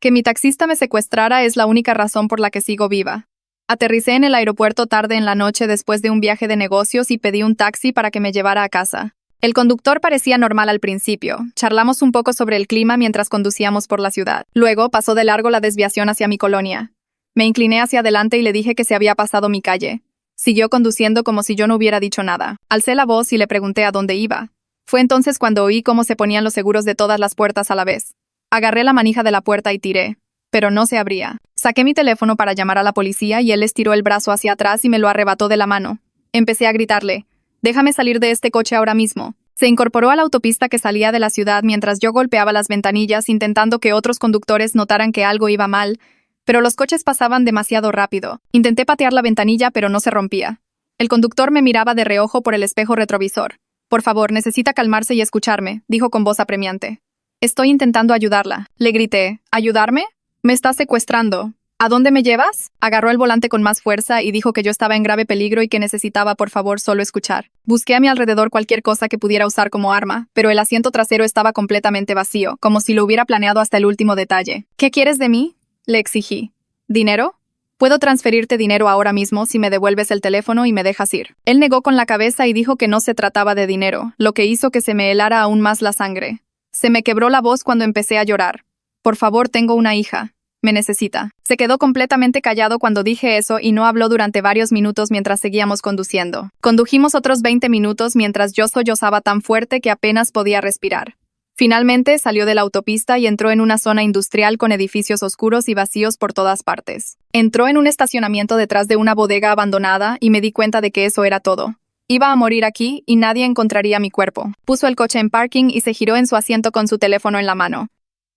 Que mi taxista me secuestrara es la única razón por la que sigo viva. Aterricé en el aeropuerto tarde en la noche después de un viaje de negocios y pedí un taxi para que me llevara a casa. El conductor parecía normal al principio. Charlamos un poco sobre el clima mientras conducíamos por la ciudad. Luego pasó de largo la desviación hacia mi colonia. Me incliné hacia adelante y le dije que se había pasado mi calle. Siguió conduciendo como si yo no hubiera dicho nada. Alcé la voz y le pregunté a dónde iba. Fue entonces cuando oí cómo se ponían los seguros de todas las puertas a la vez. Agarré la manija de la puerta y tiré, pero no se abría. Saqué mi teléfono para llamar a la policía y él estiró el brazo hacia atrás y me lo arrebató de la mano. Empecé a gritarle: «Déjame salir de este coche ahora mismo». Se incorporó a la autopista que salía de la ciudad mientras yo golpeaba las ventanillas intentando que otros conductores notaran que algo iba mal, pero los coches pasaban demasiado rápido. Intenté patear la ventanilla, pero no se rompía. El conductor me miraba de reojo por el espejo retrovisor. «Por favor, necesita calmarse y escucharme», dijo con voz apremiante. «Estoy intentando ayudarla», le grité. «¿Ayudarme? Me estás secuestrando. ¿A dónde me llevas?». Agarró el volante con más fuerza y dijo que yo estaba en grave peligro y que necesitaba, por favor, solo escuchar. Busqué a mi alrededor cualquier cosa que pudiera usar como arma, pero el asiento trasero estaba completamente vacío, como si lo hubiera planeado hasta el último detalle. «¿Qué quieres de mí?», le exigí. «¿Dinero? Puedo transferirte dinero ahora mismo si me devuelves el teléfono y me dejas ir». Él negó con la cabeza y dijo que no se trataba de dinero, lo que hizo que se me helara aún más la sangre. Se me quebró la voz cuando empecé a llorar. «Por favor, tengo una hija. Me necesita». Se quedó completamente callado cuando dije eso y no habló durante varios minutos mientras seguíamos conduciendo. Condujimos otros 20 minutos mientras yo sollozaba tan fuerte que apenas podía respirar. Finalmente salió de la autopista y entró en una zona industrial con edificios oscuros y vacíos por todas partes. Entró en un estacionamiento detrás de una bodega abandonada y me di cuenta de que eso era todo. Iba a morir aquí y nadie encontraría mi cuerpo. Puso el coche en parking y se giró en su asiento con su teléfono en la mano.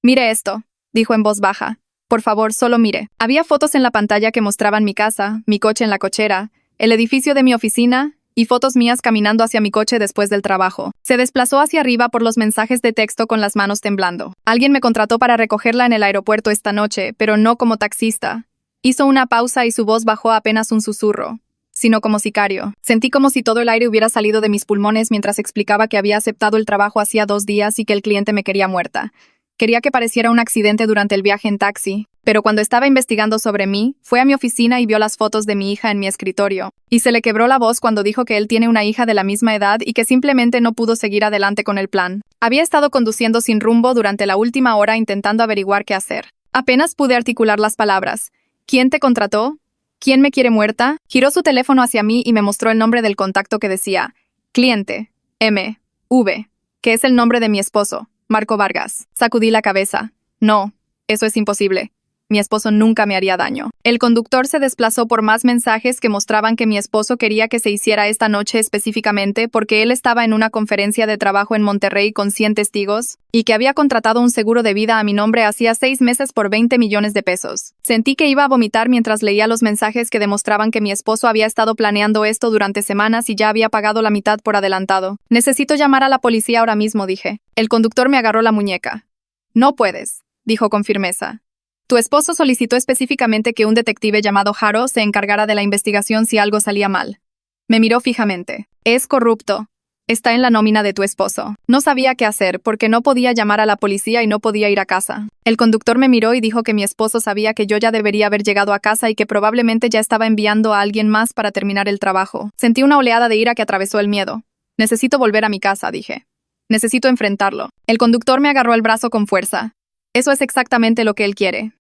«Mire esto», dijo en voz baja. «Por favor, solo mire». Había fotos en la pantalla que mostraban mi casa, mi coche en la cochera, el edificio de mi oficina y fotos mías caminando hacia mi coche después del trabajo. Se desplazó hacia arriba por los mensajes de texto con las manos temblando. «Alguien me contrató para recogerla en el aeropuerto esta noche, pero no como taxista». Hizo una pausa y su voz bajó a apenas un susurro, sino como sicario. Sentí como si todo el aire hubiera salido de mis pulmones mientras explicaba que había aceptado el trabajo hacía 2 días y que el cliente me quería muerta. Quería que pareciera un accidente durante el viaje en taxi, pero cuando estaba investigando sobre mí, fue a mi oficina y vio las fotos de mi hija en mi escritorio. Y se le quebró la voz cuando dijo que él tiene una hija de la misma edad y que simplemente no pudo seguir adelante con el plan. Había estado conduciendo sin rumbo durante la última hora intentando averiguar qué hacer. Apenas pude articular las palabras. «¿Quién te contrató? ¿Quién me quiere muerta?». Giró su teléfono hacia mí y me mostró el nombre del contacto que decía: «Cliente, M.V., que es el nombre de mi esposo, Marco Vargas». Sacudí la cabeza. «No, eso es imposible. Mi esposo nunca me haría daño». El conductor se desplazó por más mensajes que mostraban que mi esposo quería que se hiciera esta noche específicamente porque él estaba en una conferencia de trabajo en Monterrey con 100 testigos y que había contratado un seguro de vida a mi nombre hacía 6 meses por 20 millones de pesos. Sentí que iba a vomitar mientras leía los mensajes que demostraban que mi esposo había estado planeando esto durante semanas y ya había pagado la mitad por adelantado. «Necesito llamar a la policía ahora mismo», dije. El conductor me agarró la muñeca. «No puedes», dijo con firmeza. «Tu esposo solicitó específicamente que un detective llamado Haro se encargara de la investigación si algo salía mal». Me miró fijamente. «Es corrupto. Está en la nómina de tu esposo». No sabía qué hacer porque no podía llamar a la policía y no podía ir a casa. El conductor me miró y dijo que mi esposo sabía que yo ya debería haber llegado a casa y que probablemente ya estaba enviando a alguien más para terminar el trabajo. Sentí una oleada de ira que atravesó el miedo. «Necesito volver a mi casa», dije. «Necesito enfrentarlo». El conductor me agarró el brazo con fuerza. «Eso es exactamente lo que él quiere.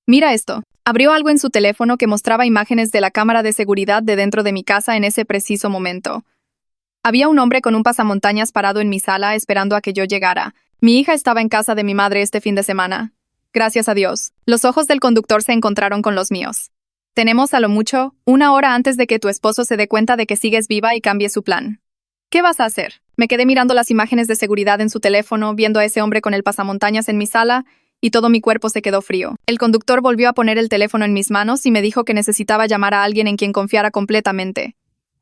Mira esto». Abrió algo en su teléfono que mostraba imágenes de la cámara de seguridad de dentro de mi casa en ese preciso momento. Había un hombre con un pasamontañas parado en mi sala esperando a que yo llegara. Mi hija estaba en casa de mi madre este fin de semana. Gracias a Dios. Los ojos del conductor se encontraron con los míos. «Tenemos a lo mucho 1 hora antes de que tu esposo se dé cuenta de que sigues viva y cambie su plan. ¿Qué vas a hacer?». Me quedé mirando las imágenes de seguridad en su teléfono, viendo a ese hombre con el pasamontañas en mi sala, y todo mi cuerpo se quedó frío. El conductor volvió a poner el teléfono en mis manos y me dijo que necesitaba llamar a alguien en quien confiara completamente.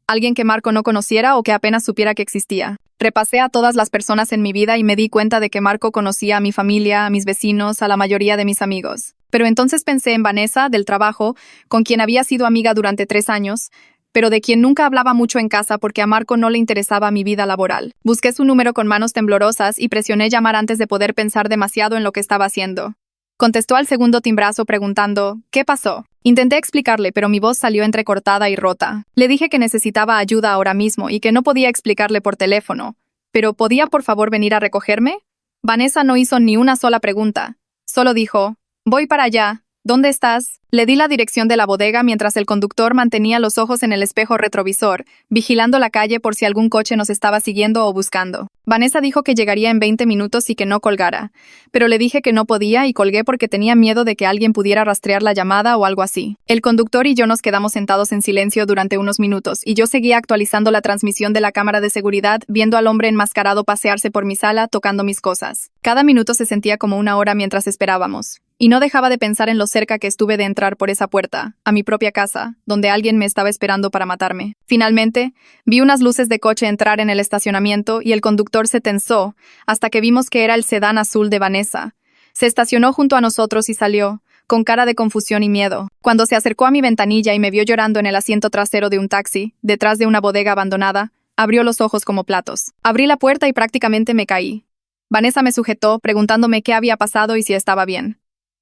Alguien que Marco no conociera o que apenas supiera que existía. Repasé a todas las personas en mi vida y me di cuenta de que Marco conocía a mi familia, a mis vecinos, a la mayoría de mis amigos. Pero entonces pensé en Vanessa, del trabajo, con quien había sido amiga durante 3 años, pero de quien nunca hablaba mucho en casa porque a Marco no le interesaba mi vida laboral. Busqué su número con manos temblorosas y presioné llamar antes de poder pensar demasiado en lo que estaba haciendo. Contestó al segundo timbrazo preguntando, ¿qué pasó? Intenté explicarle, pero mi voz salió entrecortada y rota. Le dije que necesitaba ayuda ahora mismo y que no podía explicarle por teléfono. ¿Pero podía por favor venir a recogerme? Vanessa no hizo ni una sola pregunta. Solo dijo, voy para allá. ¿Dónde estás? Le di la dirección de la bodega mientras el conductor mantenía los ojos en el espejo retrovisor, vigilando la calle por si algún coche nos estaba siguiendo o buscando. Vanessa dijo que llegaría en 20 minutos y que no colgara, pero le dije que no podía y colgué porque tenía miedo de que alguien pudiera rastrear la llamada o algo así. El conductor y yo nos quedamos sentados en silencio durante unos minutos y yo seguía actualizando la transmisión de la cámara de seguridad, viendo al hombre enmascarado pasearse por mi sala, tocando mis cosas. Cada minuto se sentía como una hora mientras esperábamos. Y no dejaba de pensar en lo cerca que estuve de entrar por esa puerta, a mi propia casa, donde alguien me estaba esperando para matarme. Finalmente, vi unas luces de coche entrar en el estacionamiento y el conductor se tensó, hasta que vimos que era el sedán azul de Vanessa. Se estacionó junto a nosotros y salió, con cara de confusión y miedo. Cuando se acercó a mi ventanilla y me vio llorando en el asiento trasero de un taxi, detrás de una bodega abandonada, abrió los ojos como platos. Abrí la puerta y prácticamente me caí. Vanessa me sujetó, preguntándome qué había pasado y si estaba bien.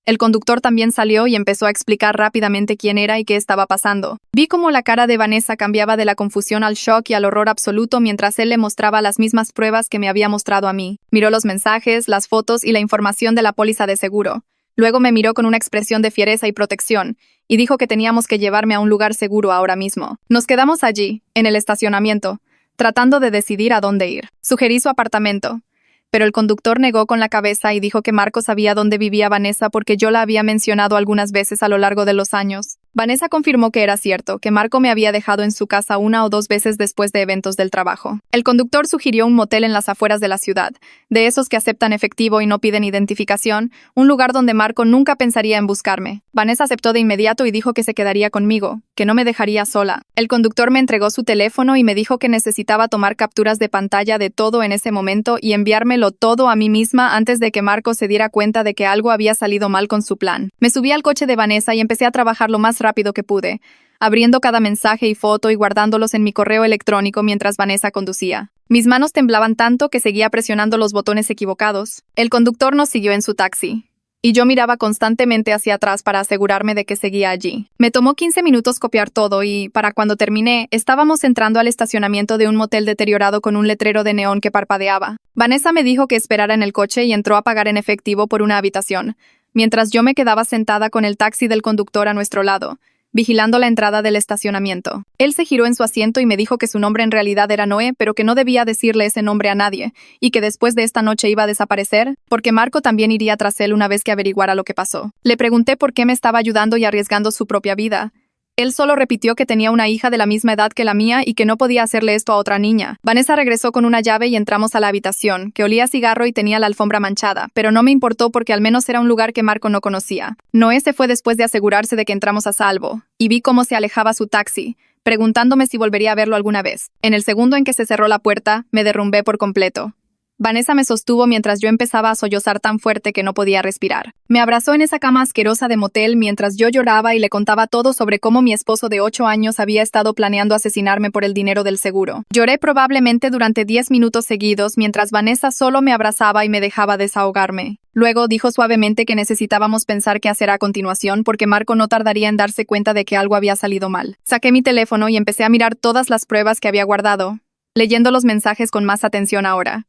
El conductor también salió y empezó a explicar rápidamente quién era y qué estaba pasando. Vi cómo la cara de Vanessa cambiaba de la confusión al shock y al horror absoluto mientras él le mostraba las mismas pruebas que me había mostrado a mí. Miró los mensajes, las fotos y la información de la póliza de seguro. Luego me miró con una expresión de fiereza y protección, y dijo que teníamos que llevarme a un lugar seguro ahora mismo. Nos quedamos allí, en el estacionamiento, tratando de decidir a dónde ir. Sugerí su apartamento, pero el conductor negó con la cabeza y dijo que Marco sabía dónde vivía Vanessa porque yo la había mencionado algunas veces a lo largo de los años. Vanessa confirmó que era cierto, que Marco me había dejado en su casa una o dos veces después de eventos del trabajo. El conductor sugirió un motel en las afueras de la ciudad, de esos que aceptan efectivo y no piden identificación, un lugar donde Marco nunca pensaría en buscarme. Vanessa aceptó de inmediato y dijo que se quedaría conmigo, que no me dejaría sola. El conductor me entregó su teléfono y me dijo que necesitaba tomar capturas de pantalla de todo en ese momento y enviármelo todo a mí misma antes de que Marco se diera cuenta de que algo había salido mal con su plan. Me subí al coche de Vanessa y empecé a trabajar lo más rápido que pude, abriendo cada mensaje y foto y guardándolos en mi correo electrónico mientras Vanessa conducía. Mis manos temblaban tanto que seguía presionando los botones equivocados. El conductor nos siguió en su taxi, y yo miraba constantemente hacia atrás para asegurarme de que seguía allí. Me tomó 15 minutos copiar todo y, para cuando terminé, estábamos entrando al estacionamiento de un motel deteriorado con un letrero de neón que parpadeaba. Vanessa me dijo que esperara en el coche y entró a pagar en efectivo por una habitación, mientras yo me quedaba sentada con el taxi del conductor a nuestro lado, vigilando la entrada del estacionamiento. Él se giró en su asiento y me dijo que su nombre en realidad era Noé, pero que no debía decirle ese nombre a nadie, y que después de esta noche iba a desaparecer, porque Marco también iría tras él una vez que averiguara lo que pasó. Le pregunté por qué me estaba ayudando y arriesgando su propia vida. Él solo repitió que tenía una hija de la misma edad que la mía y que no podía hacerle esto a otra niña. Vanessa regresó con una llave y entramos a la habitación, que olía a cigarro y tenía la alfombra manchada, pero no me importó porque al menos era un lugar que Marco no conocía. Noé se fue después de asegurarse de que entramos a salvo, y vi cómo se alejaba su taxi, preguntándome si volvería a verlo alguna vez. En el segundo en que se cerró la puerta, me derrumbé por completo. Vanessa me sostuvo mientras yo empezaba a sollozar tan fuerte que no podía respirar. Me abrazó en esa cama asquerosa de motel mientras yo lloraba y le contaba todo sobre cómo mi esposo de 8 años había estado planeando asesinarme por el dinero del seguro. Lloré probablemente durante 10 minutos seguidos mientras Vanessa solo me abrazaba y me dejaba desahogarme. Luego dijo suavemente que necesitábamos pensar qué hacer a continuación porque Marco no tardaría en darse cuenta de que algo había salido mal. Saqué mi teléfono y empecé a mirar todas las pruebas que había guardado, leyendo los mensajes con más atención ahora.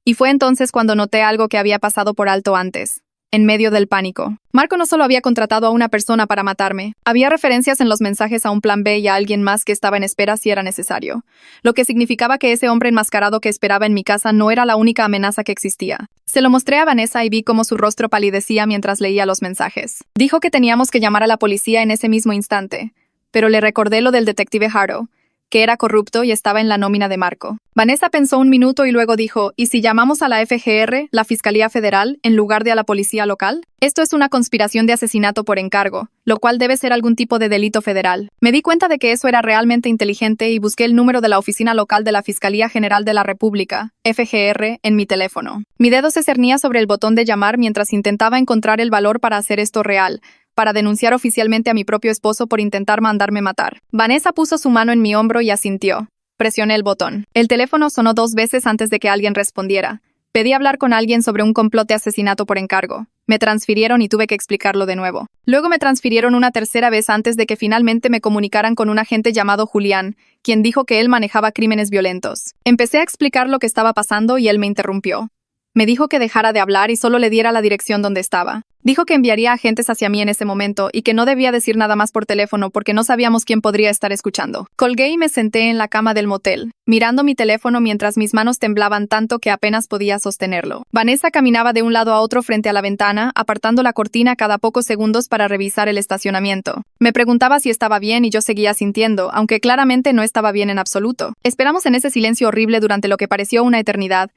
Y fue entonces cuando noté algo que había pasado por alto antes, en medio del pánico. Marco no solo había contratado a una persona para matarme, había referencias en los mensajes a un plan B y a alguien más que estaba en espera si era necesario, lo que significaba que ese hombre enmascarado que esperaba en mi casa no era la única amenaza que existía. Se lo mostré a Vanessa y vi cómo su rostro palidecía mientras leía los mensajes. Dijo que teníamos que llamar a la policía en ese mismo instante, pero le recordé lo del detective Harrow, que era corrupto y estaba en la nómina de Marco. Vanessa pensó un minuto y luego dijo, ¿y si llamamos a la FGR, la Fiscalía Federal, en lugar de a la policía local? Esto es una conspiración de asesinato por encargo, lo cual debe ser algún tipo de delito federal. Me di cuenta de que eso era realmente inteligente y busqué el número de la oficina local de la Fiscalía General de la República, FGR, en mi teléfono. Mi dedo se cernía sobre el botón de llamar mientras intentaba encontrar el valor para hacer esto real, para denunciar oficialmente a mi propio esposo por intentar mandarme matar. Vanessa puso su mano en mi hombro y asintió. Presioné el botón. El teléfono sonó 2 veces antes de que alguien respondiera, Pedí hablar con alguien sobre un complot de asesinato por encargo. Me transfirieron y tuve que explicarlo de nuevo. Luego me transfirieron una tercera vez antes de que finalmente me comunicaran con un agente llamado Julián, quien dijo que él manejaba crímenes violentos. Empecé a explicar lo que estaba pasando y él me interrumpió. Me dijo que dejara de hablar y solo le diera la dirección donde estaba. Dijo que enviaría agentes hacia mí en ese momento y que no debía decir nada más por teléfono porque no sabíamos quién podría estar escuchando. Colgué y me senté en la cama del motel, mirando mi teléfono mientras mis manos temblaban tanto que apenas podía sostenerlo. Vanessa caminaba de un lado a otro frente a la ventana, apartando la cortina cada pocos segundos para revisar el estacionamiento. Me preguntaba si estaba bien y yo seguía sintiendo, aunque claramente no estaba bien en absoluto. Esperamos en ese silencio horrible durante lo que pareció una eternidad,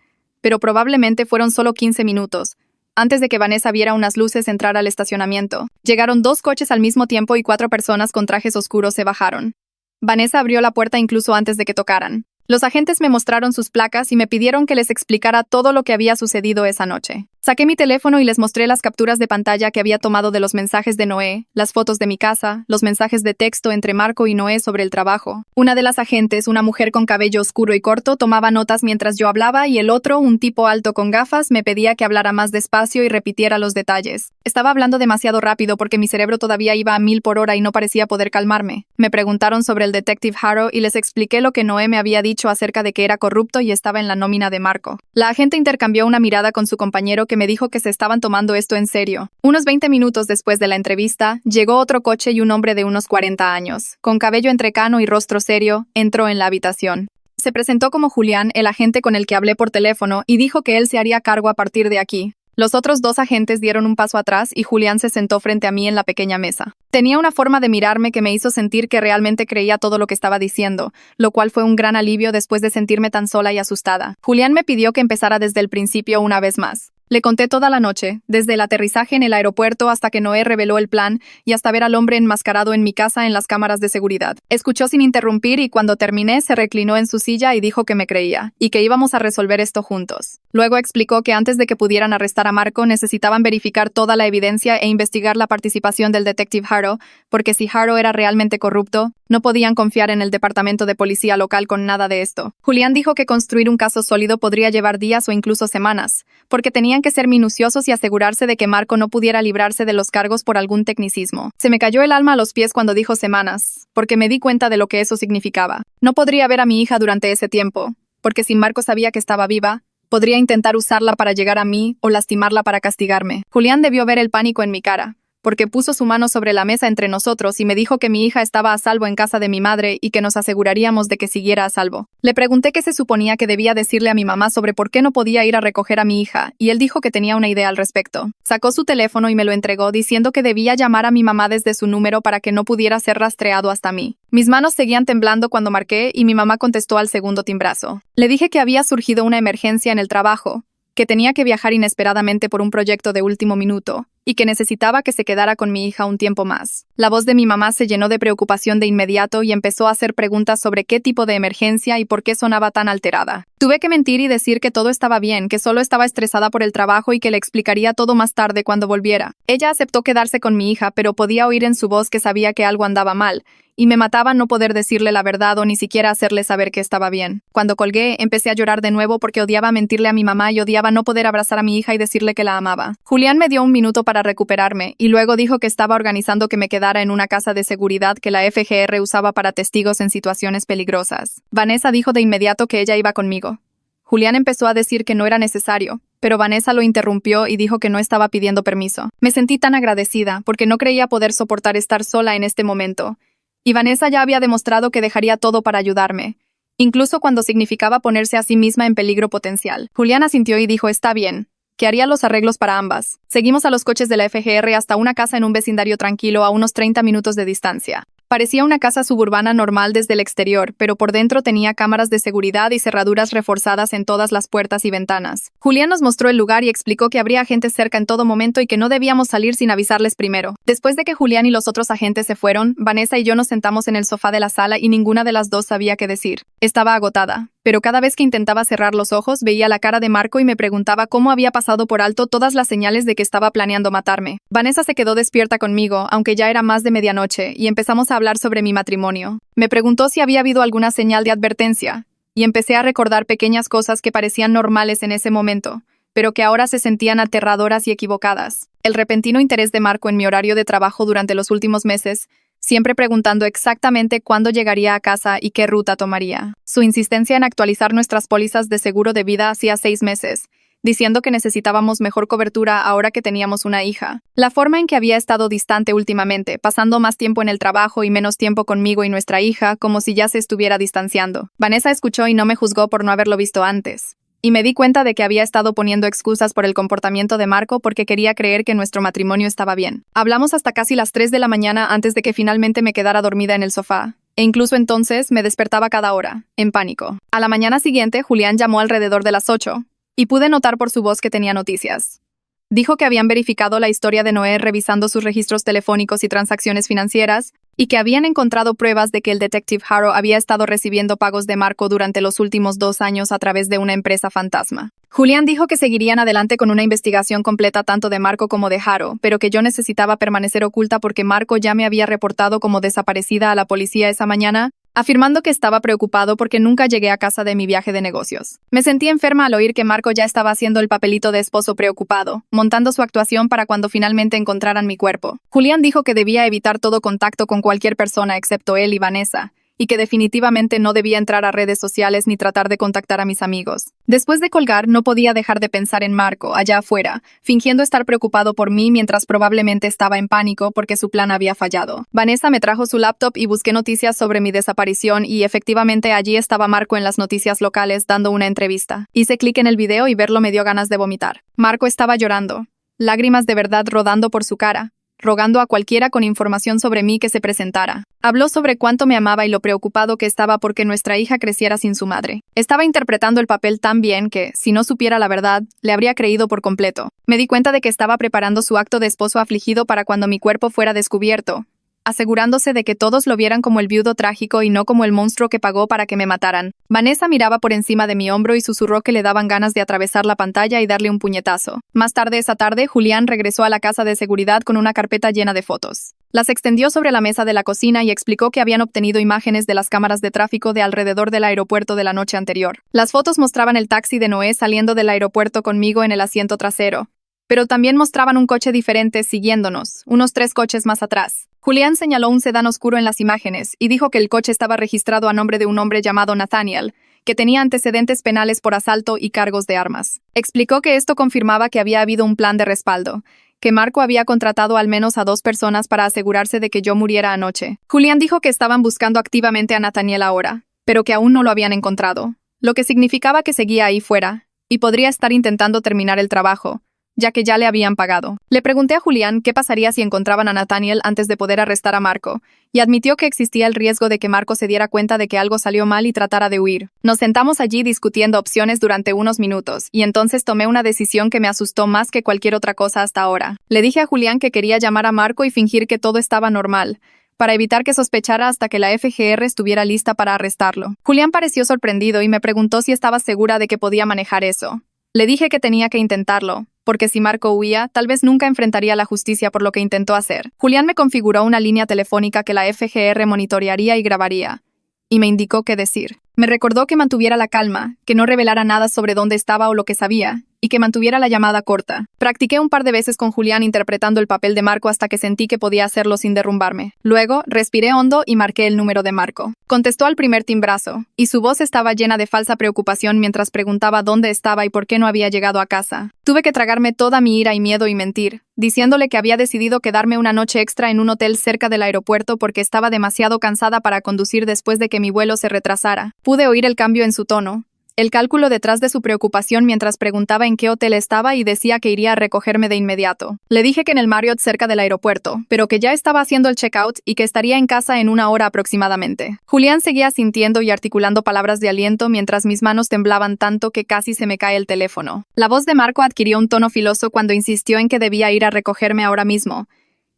pero probablemente fueron solo 15 minutos, antes de que Vanessa viera unas luces entrar al estacionamiento. Llegaron 2 coches al mismo tiempo y 4 personas con trajes oscuros se bajaron. Vanessa abrió la puerta incluso antes de que tocaran. Los agentes me mostraron sus placas y me pidieron que les explicara todo lo que había sucedido esa noche. Saqué mi teléfono y les mostré las capturas de pantalla que había tomado de los mensajes de Noé, las fotos de mi casa, los mensajes de texto entre Marco y Noé sobre el trabajo. Una de las agentes, una mujer con cabello oscuro y corto, tomaba notas mientras yo hablaba y el otro, un tipo alto con gafas, me pedía que hablara más despacio y repitiera los detalles. Estaba hablando demasiado rápido porque mi cerebro todavía iba a 1000 por hora y no parecía poder calmarme. Me preguntaron sobre el detective Harrow y les expliqué lo que Noé me había dicho acerca de que era corrupto y estaba en la nómina de Marco. La agente intercambió una mirada con su compañero que me dijo que se estaban tomando esto en serio. Unos 20 minutos después de la entrevista, llegó otro coche y un hombre de unos 40 años, con cabello entrecano y rostro serio, entró en la habitación. Se presentó como Julián, el agente con el que hablé por teléfono, y dijo que él se haría cargo a partir de aquí. Los otros 2 agentes dieron un paso atrás y Julián se sentó frente a mí en la pequeña mesa. Tenía una forma de mirarme que me hizo sentir que realmente creía todo lo que estaba diciendo, lo cual fue un gran alivio después de sentirme tan sola y asustada. Julián me pidió que empezara desde el principio una vez más. Le conté toda la noche, desde el aterrizaje en el aeropuerto hasta que Noé reveló el plan y hasta ver al hombre enmascarado en mi casa en las cámaras de seguridad. Escuchó sin interrumpir y cuando terminé se reclinó en su silla y dijo que me creía, y que íbamos a resolver esto juntos. Luego explicó que antes de que pudieran arrestar a Marco necesitaban verificar toda la evidencia e investigar la participación del detective Harrow, porque si Harrow era realmente corrupto, no podían confiar en el departamento de policía local con nada de esto. Julián dijo que construir un caso sólido podría llevar días o incluso semanas, porque tenían que ser minuciosos y asegurarse de que Marco no pudiera librarse de los cargos por algún tecnicismo. Se me cayó el alma a los pies cuando dijo semanas, porque me di cuenta de lo que eso significaba. No podría ver a mi hija durante ese tiempo, porque si Marco sabía que estaba viva, podría intentar usarla para llegar a mí o lastimarla para castigarme. Julián debió ver el pánico en mi cara, porque puso su mano sobre la mesa entre nosotros y me dijo que mi hija estaba a salvo en casa de mi madre y que nos aseguraríamos de que siguiera a salvo. Le pregunté qué se suponía que debía decirle a mi mamá sobre por qué no podía ir a recoger a mi hija, y él dijo que tenía una idea al respecto. Sacó su teléfono y me lo entregó diciendo que debía llamar a mi mamá desde su número para que no pudiera ser rastreado hasta mí. Mis manos seguían temblando cuando marqué y mi mamá contestó al segundo timbrazo. Le dije que había surgido una emergencia en el trabajo, que tenía que viajar inesperadamente por un proyecto de último minuto, y que necesitaba que se quedara con mi hija un tiempo más. La voz de mi mamá se llenó de preocupación de inmediato y empezó a hacer preguntas sobre qué tipo de emergencia y por qué sonaba tan alterada. Tuve que mentir y decir que todo estaba bien, que solo estaba estresada por el trabajo y que le explicaría todo más tarde cuando volviera. Ella aceptó quedarse con mi hija, pero podía oír en su voz que sabía que algo andaba mal, y me mataba no poder decirle la verdad o ni siquiera hacerle saber que estaba bien. Cuando colgué, empecé a llorar de nuevo porque odiaba mentirle a mi mamá y odiaba no poder abrazar a mi hija y decirle que la amaba. Julián me dio un minuto para recuperarme, y luego dijo que estaba organizando que me quedara en una casa de seguridad que la FGR usaba para testigos en situaciones peligrosas. Vanessa dijo de inmediato que ella iba conmigo. Julián empezó a decir que no era necesario, pero Vanessa lo interrumpió y dijo que no estaba pidiendo permiso. Me sentí tan agradecida, porque no creía poder soportar estar sola en este momento. Y Vanessa ya había demostrado que dejaría todo para ayudarme, incluso cuando significaba ponerse a sí misma en peligro potencial. Julián asintió y dijo, está bien, que haría los arreglos para ambas. Seguimos a los coches de la FGR hasta una casa en un vecindario tranquilo a unos 30 minutos de distancia. Parecía una casa suburbana normal desde el exterior, pero por dentro tenía cámaras de seguridad y cerraduras reforzadas en todas las puertas y ventanas. Julián nos mostró el lugar y explicó que habría agentes cerca en todo momento y que no debíamos salir sin avisarles primero. Después de que Julián y los otros agentes se fueron, Vanessa y yo nos sentamos en el sofá de la sala y ninguna de las dos sabía qué decir. Estaba agotada, pero cada vez que intentaba cerrar los ojos veía la cara de Marco y me preguntaba cómo había pasado por alto todas las señales de que estaba planeando matarme. Vanessa se quedó despierta conmigo, aunque ya era más de medianoche, y empezamos a hablar sobre mi matrimonio. Me preguntó si había habido alguna señal de advertencia, y empecé a recordar pequeñas cosas que parecían normales en ese momento, pero que ahora se sentían aterradoras y equivocadas. El repentino interés de Marco en mi horario de trabajo durante los últimos meses, siempre preguntando exactamente cuándo llegaría a casa y qué ruta tomaría. Su insistencia en actualizar nuestras pólizas de seguro de vida hacía 6 meses, diciendo que necesitábamos mejor cobertura ahora que teníamos una hija. La forma en que había estado distante últimamente, pasando más tiempo en el trabajo y menos tiempo conmigo y nuestra hija, como si ya se estuviera distanciando. Vanessa escuchó y no me juzgó por no haberlo visto antes. Y me di cuenta de que había estado poniendo excusas por el comportamiento de Marco porque quería creer que nuestro matrimonio estaba bien. Hablamos hasta casi las 3 de la mañana antes de que finalmente me quedara dormida en el sofá. E incluso entonces me despertaba cada hora, en pánico. A la mañana siguiente, Julián llamó alrededor de las 8. Y pude notar por su voz que tenía noticias. Dijo que habían verificado la historia de Noé revisando sus registros telefónicos y transacciones financieras, y que habían encontrado pruebas de que el detective Harrow había estado recibiendo pagos de Marco durante los últimos 2 años a través de una empresa fantasma. Julián dijo que seguirían adelante con una investigación completa tanto de Marco como de Harrow, pero que yo necesitaba permanecer oculta porque Marco ya me había reportado como desaparecida a la policía esa mañana, afirmando que estaba preocupado porque nunca llegué a casa de mi viaje de negocios. Me sentí enferma al oír que Marco ya estaba haciendo el papelito de esposo preocupado, montando su actuación para cuando finalmente encontraran mi cuerpo. Julián dijo que debía evitar todo contacto con cualquier persona excepto él y Vanessa, y que definitivamente no debía entrar a redes sociales ni tratar de contactar a mis amigos. Después de colgar, no podía dejar de pensar en Marco, allá afuera, fingiendo estar preocupado por mí mientras probablemente estaba en pánico porque su plan había fallado. Vanessa me trajo su laptop y busqué noticias sobre mi desaparición y efectivamente allí estaba Marco en las noticias locales dando una entrevista. Hice clic en el video y verlo me dio ganas de vomitar. Marco estaba llorando, lágrimas de verdad rodando por su cara, rogando a cualquiera con información sobre mí que se presentara. Habló sobre cuánto me amaba y lo preocupado que estaba porque nuestra hija creciera sin su madre. Estaba interpretando el papel tan bien que, si no supiera la verdad, le habría creído por completo. Me di cuenta de que estaba preparando su acto de esposo afligido para cuando mi cuerpo fuera descubierto, asegurándose de que todos lo vieran como el viudo trágico y no como el monstruo que pagó para que me mataran. Vanessa miraba por encima de mi hombro y susurró que le daban ganas de atravesar la pantalla y darle un puñetazo. Más tarde esa tarde, Julián regresó a la casa de seguridad con una carpeta llena de fotos. Las extendió sobre la mesa de la cocina y explicó que habían obtenido imágenes de las cámaras de tráfico de alrededor del aeropuerto de la noche anterior. Las fotos mostraban el taxi de Noé saliendo del aeropuerto conmigo en el asiento trasero, pero también mostraban un coche diferente siguiéndonos, unos 3 coches más atrás. Julián señaló un sedán oscuro en las imágenes y dijo que el coche estaba registrado a nombre de un hombre llamado Nathaniel, que tenía antecedentes penales por asalto y cargos de armas. Explicó que esto confirmaba que había habido un plan de respaldo, que Marco había contratado al menos a 2 personas para asegurarse de que yo muriera anoche. Julián dijo que estaban buscando activamente a Nathaniel ahora, pero que aún no lo habían encontrado, lo que significaba que seguía ahí fuera, y podría estar intentando terminar el trabajo, ya que ya le habían pagado. Le pregunté a Julián qué pasaría si encontraban a Nathaniel antes de poder arrestar a Marco, y admitió que existía el riesgo de que Marco se diera cuenta de que algo salió mal y tratara de huir. Nos sentamos allí discutiendo opciones durante unos minutos, y entonces tomé una decisión que me asustó más que cualquier otra cosa hasta ahora. Le dije a Julián que quería llamar a Marco y fingir que todo estaba normal, para evitar que sospechara hasta que la FGR estuviera lista para arrestarlo. Julián pareció sorprendido y me preguntó si estaba segura de que podía manejar eso. Le dije que tenía que intentarlo, porque si Marco huía, tal vez nunca enfrentaría la justicia por lo que intentó hacer. Julián me configuró una línea telefónica que la FGR monitorearía y grabaría, y me indicó qué decir. Me recordó que mantuviera la calma, que no revelara nada sobre dónde estaba o lo que sabía, y que mantuviera la llamada corta. Practiqué un par de veces con Julián interpretando el papel de Marco hasta que sentí que podía hacerlo sin derrumbarme. Luego, respiré hondo y marqué el número de Marco. Contestó al primer timbrazo, y su voz estaba llena de falsa preocupación mientras preguntaba dónde estaba y por qué no había llegado a casa. Tuve que tragarme toda mi ira y miedo y mentir, diciéndole que había decidido quedarme una noche extra en un hotel cerca del aeropuerto porque estaba demasiado cansada para conducir después de que mi vuelo se retrasara. Pude oír el cambio en su tono, el cálculo detrás de su preocupación mientras preguntaba en qué hotel estaba y decía que iría a recogerme de inmediato. Le dije que en el Marriott cerca del aeropuerto, pero que ya estaba haciendo el checkout y que estaría en casa en 1 hora aproximadamente. Julián seguía sintiendo y articulando palabras de aliento mientras mis manos temblaban tanto que casi se me cae el teléfono. La voz de Marco adquirió un tono filoso cuando insistió en que debía ir a recogerme ahora mismo,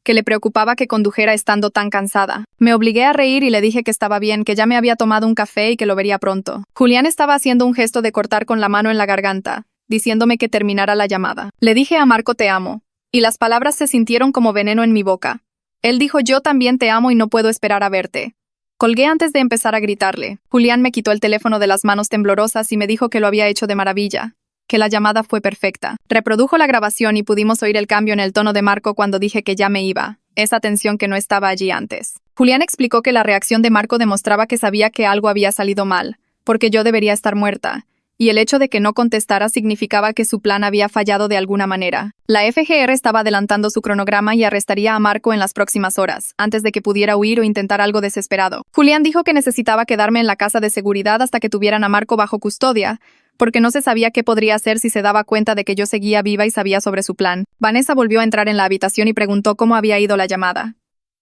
que le preocupaba que condujera estando tan cansada. Me obligué a reír y le dije que estaba bien, que ya me había tomado un café y que lo vería pronto. Julián estaba haciendo un gesto de cortar con la mano en la garganta, diciéndome que terminara la llamada. Le dije a Marco te amo, y las palabras se sintieron como veneno en mi boca. Él dijo yo también te amo y no puedo esperar a verte. Colgué antes de empezar a gritarle. Julián me quitó el teléfono de las manos temblorosas y me dijo que lo había hecho de maravilla, que la llamada fue perfecta. Reprodujo la grabación y pudimos oír el cambio en el tono de Marco cuando dije que ya me iba, esa tensión que no estaba allí antes. Julián explicó que la reacción de Marco demostraba que sabía que algo había salido mal, porque yo debería estar muerta, y el hecho de que no contestara significaba que su plan había fallado de alguna manera. La FGR estaba adelantando su cronograma y arrestaría a Marco en las próximas horas, antes de que pudiera huir o intentar algo desesperado. Julián dijo que necesitaba quedarme en la casa de seguridad hasta que tuvieran a Marco bajo custodia, porque no se sabía qué podría hacer si se daba cuenta de que yo seguía viva y sabía sobre su plan. Vanessa volvió a entrar en la habitación y preguntó cómo había ido la llamada.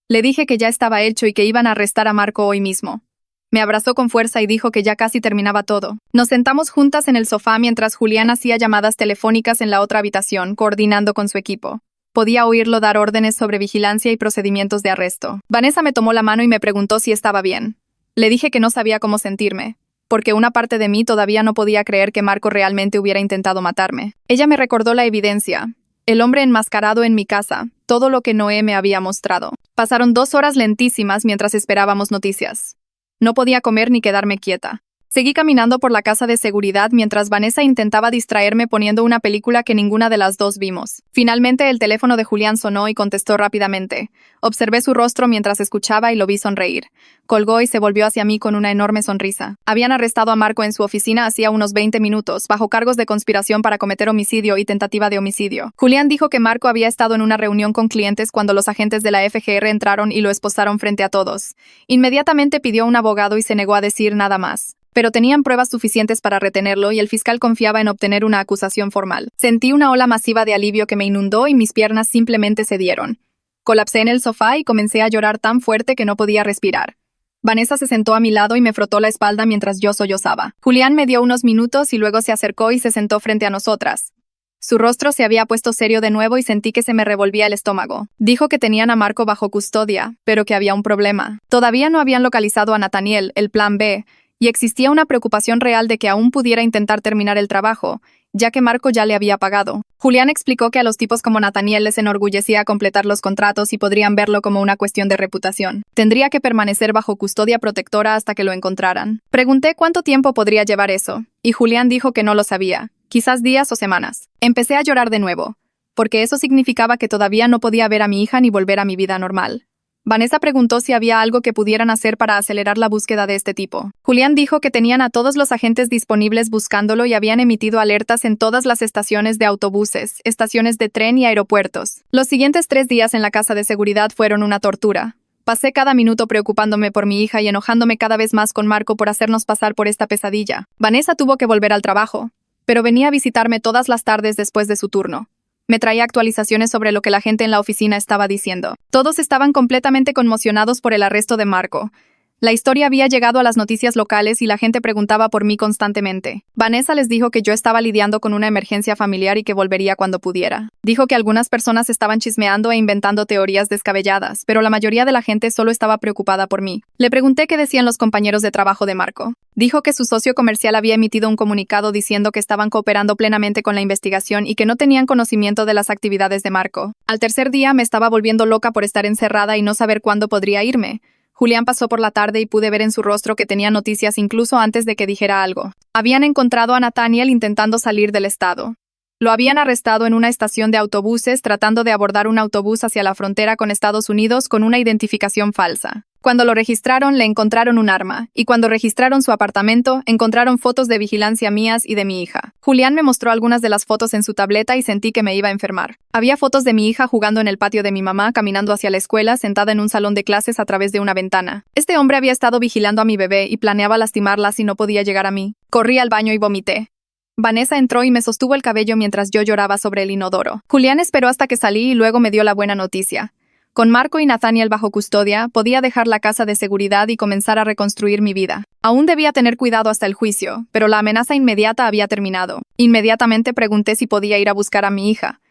Le dije que ya estaba hecho y que iban a arrestar a Marco hoy mismo. Me abrazó con fuerza y dijo que ya casi terminaba todo. Nos sentamos juntas en el sofá mientras Julián hacía llamadas telefónicas en la otra habitación, coordinando con su equipo. Podía oírlo dar órdenes sobre vigilancia y procedimientos de arresto. Vanessa me tomó la mano y me preguntó si estaba bien. Le dije que no sabía cómo sentirme, porque una parte de mí todavía no podía creer que Marco realmente hubiera intentado matarme. Ella me recordó la evidencia, el hombre enmascarado en mi casa, todo lo que Noé me había mostrado. Pasaron 2 horas lentísimas mientras esperábamos noticias. No podía comer ni quedarme quieta. Seguí caminando por la casa de seguridad mientras Vanessa intentaba distraerme poniendo una película que ninguna de las dos vimos. Finalmente el teléfono de Julián sonó y contestó rápidamente. Observé su rostro mientras escuchaba y lo vi sonreír. Colgó y se volvió hacia mí con una enorme sonrisa. Habían arrestado a Marco en su oficina hacía unos 20 minutos, bajo cargos de conspiración para cometer homicidio y tentativa de homicidio. Julián dijo que Marco había estado en una reunión con clientes cuando los agentes de la FGR entraron y lo esposaron frente a todos. Inmediatamente pidió un abogado y se negó a decir nada más. Pero tenían pruebas suficientes para retenerlo y el fiscal confiaba en obtener una acusación formal. Sentí una ola masiva de alivio que me inundó y mis piernas simplemente cedieron. Colapsé en el sofá y comencé a llorar tan fuerte que no podía respirar. Vanessa se sentó a mi lado y me frotó la espalda mientras yo sollozaba. Julián me dio unos minutos y luego se acercó y se sentó frente a nosotras. Su rostro se había puesto serio de nuevo y sentí que se me revolvía el estómago. Dijo que tenían a Marco bajo custodia, pero que había un problema. Todavía no habían localizado a Nathaniel, el plan B, y existía una preocupación real de que aún pudiera intentar terminar el trabajo, ya que Marco ya le había pagado. Julián explicó que a los tipos como Nathaniel les enorgullecía completar los contratos y podrían verlo como una cuestión de reputación. Tendría que permanecer bajo custodia protectora hasta que lo encontraran. Pregunté cuánto tiempo podría llevar eso, y Julián dijo que no lo sabía, quizás días o semanas. Empecé a llorar de nuevo, porque eso significaba que todavía no podía ver a mi hija ni volver a mi vida normal. Vanessa preguntó si había algo que pudieran hacer para acelerar la búsqueda de este tipo. Julián dijo que tenían a todos los agentes disponibles buscándolo y habían emitido alertas en todas las estaciones de autobuses, estaciones de tren y aeropuertos. Los siguientes 3 días en la casa de seguridad fueron una tortura. Pasé cada minuto preocupándome por mi hija y enojándome cada vez más con Marco por hacernos pasar por esta pesadilla. Vanessa tuvo que volver al trabajo, pero venía a visitarme todas las tardes después de su turno. Me traía actualizaciones sobre lo que la gente en la oficina estaba diciendo. Todos estaban completamente conmocionados por el arresto de Marco. La historia había llegado a las noticias locales y la gente preguntaba por mí constantemente. Vanessa les dijo que yo estaba lidiando con una emergencia familiar y que volvería cuando pudiera. Dijo que algunas personas estaban chismeando e inventando teorías descabelladas, pero la mayoría de la gente solo estaba preocupada por mí. Le pregunté qué decían los compañeros de trabajo de Marco. Dijo que su socio comercial había emitido un comunicado diciendo que estaban cooperando plenamente con la investigación y que no tenían conocimiento de las actividades de Marco. Al tercer día me estaba volviendo loca por estar encerrada y no saber cuándo podría irme. Julián pasó por la tarde y pude ver en su rostro que tenía noticias incluso antes de que dijera algo. Habían encontrado a Nathaniel intentando salir del estado. Lo habían arrestado en una estación de autobuses tratando de abordar un autobús hacia la frontera con Estados Unidos con una identificación falsa. Cuando lo registraron, le encontraron un arma, y cuando registraron su apartamento, encontraron fotos de vigilancia mías y de mi hija. Julián me mostró algunas de las fotos en su tableta y sentí que me iba a enfermar. Había fotos de mi hija jugando en el patio de mi mamá, caminando hacia la escuela, sentada en un salón de clases a través de una ventana. Este hombre había estado vigilando a mi bebé y planeaba lastimarla si no podía llegar a mí. Corrí al baño y vomité. Vanessa entró y me sostuvo el cabello mientras yo lloraba sobre el inodoro. Julián esperó hasta que salí y luego me dio la buena noticia. Con Marco y Nathaniel bajo custodia, podía dejar la casa de seguridad y comenzar a reconstruir mi vida. Aún debía tener cuidado hasta el juicio, pero la amenaza inmediata había terminado. Inmediatamente pregunté si podía ir a buscar a mi hija.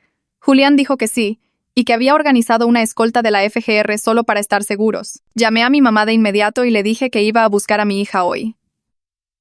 Julián dijo que sí, y que había organizado una escolta de la FGR solo para estar seguros. Llamé a mi mamá de inmediato y le dije que iba a buscar a mi hija hoy.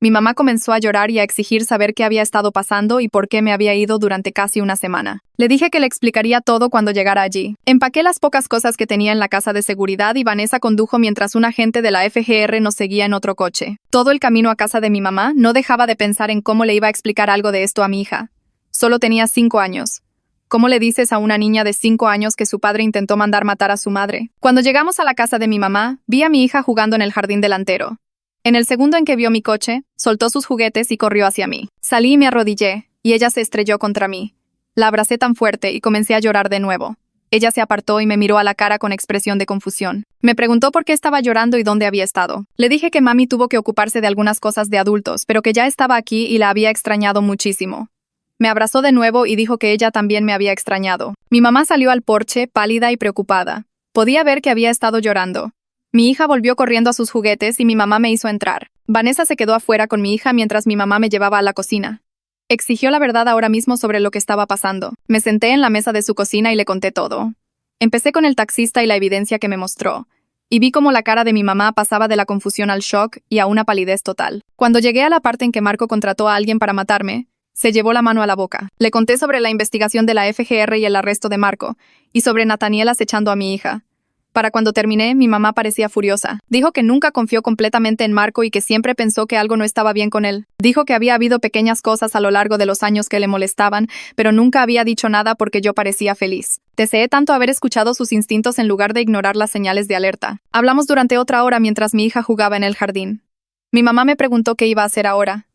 Mi mamá comenzó a llorar y a exigir saber qué había estado pasando y por qué me había ido durante casi una semana. Le dije que le explicaría todo cuando llegara allí. Empaqué las pocas cosas que tenía en la casa de seguridad y Vanessa condujo mientras un agente de la FGR nos seguía en otro coche. Todo el camino a casa de mi mamá no dejaba de pensar en cómo le iba a explicar algo de esto a mi hija. Solo tenía 5 años. ¿Cómo le dices a una niña de 5 años que su padre intentó mandar matar a su madre? Cuando llegamos a la casa de mi mamá, vi a mi hija jugando en el jardín delantero. En el segundo en que vio mi coche, soltó sus juguetes y corrió hacia mí. Salí y me arrodillé, y ella se estrelló contra mí. La abracé tan fuerte y comencé a llorar de nuevo. Ella se apartó y me miró a la cara con expresión de confusión. Me preguntó por qué estaba llorando y dónde había estado. Le dije que mami tuvo que ocuparse de algunas cosas de adultos, pero que ya estaba aquí y la había extrañado muchísimo. Me abrazó de nuevo y dijo que ella también me había extrañado. Mi mamá salió al porche, pálida y preocupada. Podía ver que había estado llorando. Mi hija volvió corriendo a sus juguetes y mi mamá me hizo entrar. Vanessa se quedó afuera con mi hija mientras mi mamá me llevaba a la cocina. Exigió la verdad ahora mismo sobre lo que estaba pasando. Me senté en la mesa de su cocina y le conté todo. Empecé con el taxista y la evidencia que me mostró. Y vi cómo la cara de mi mamá pasaba de la confusión al shock y a una palidez total. Cuando llegué a la parte en que Marco contrató a alguien para matarme, se llevó la mano a la boca. Le conté sobre la investigación de la FGR y el arresto de Marco, y sobre Nathaniel acechando a mi hija. Para cuando terminé, mi mamá parecía furiosa. Dijo que nunca confió completamente en Marco y que siempre pensó que algo no estaba bien con él. Dijo que había habido pequeñas cosas a lo largo de los años que le molestaban, pero nunca había dicho nada porque yo parecía feliz. Deseé tanto haber escuchado sus instintos en lugar de ignorar las señales de alerta. Hablamos durante otra hora mientras mi hija jugaba en el jardín. Mi mamá me preguntó qué iba a hacer ahora.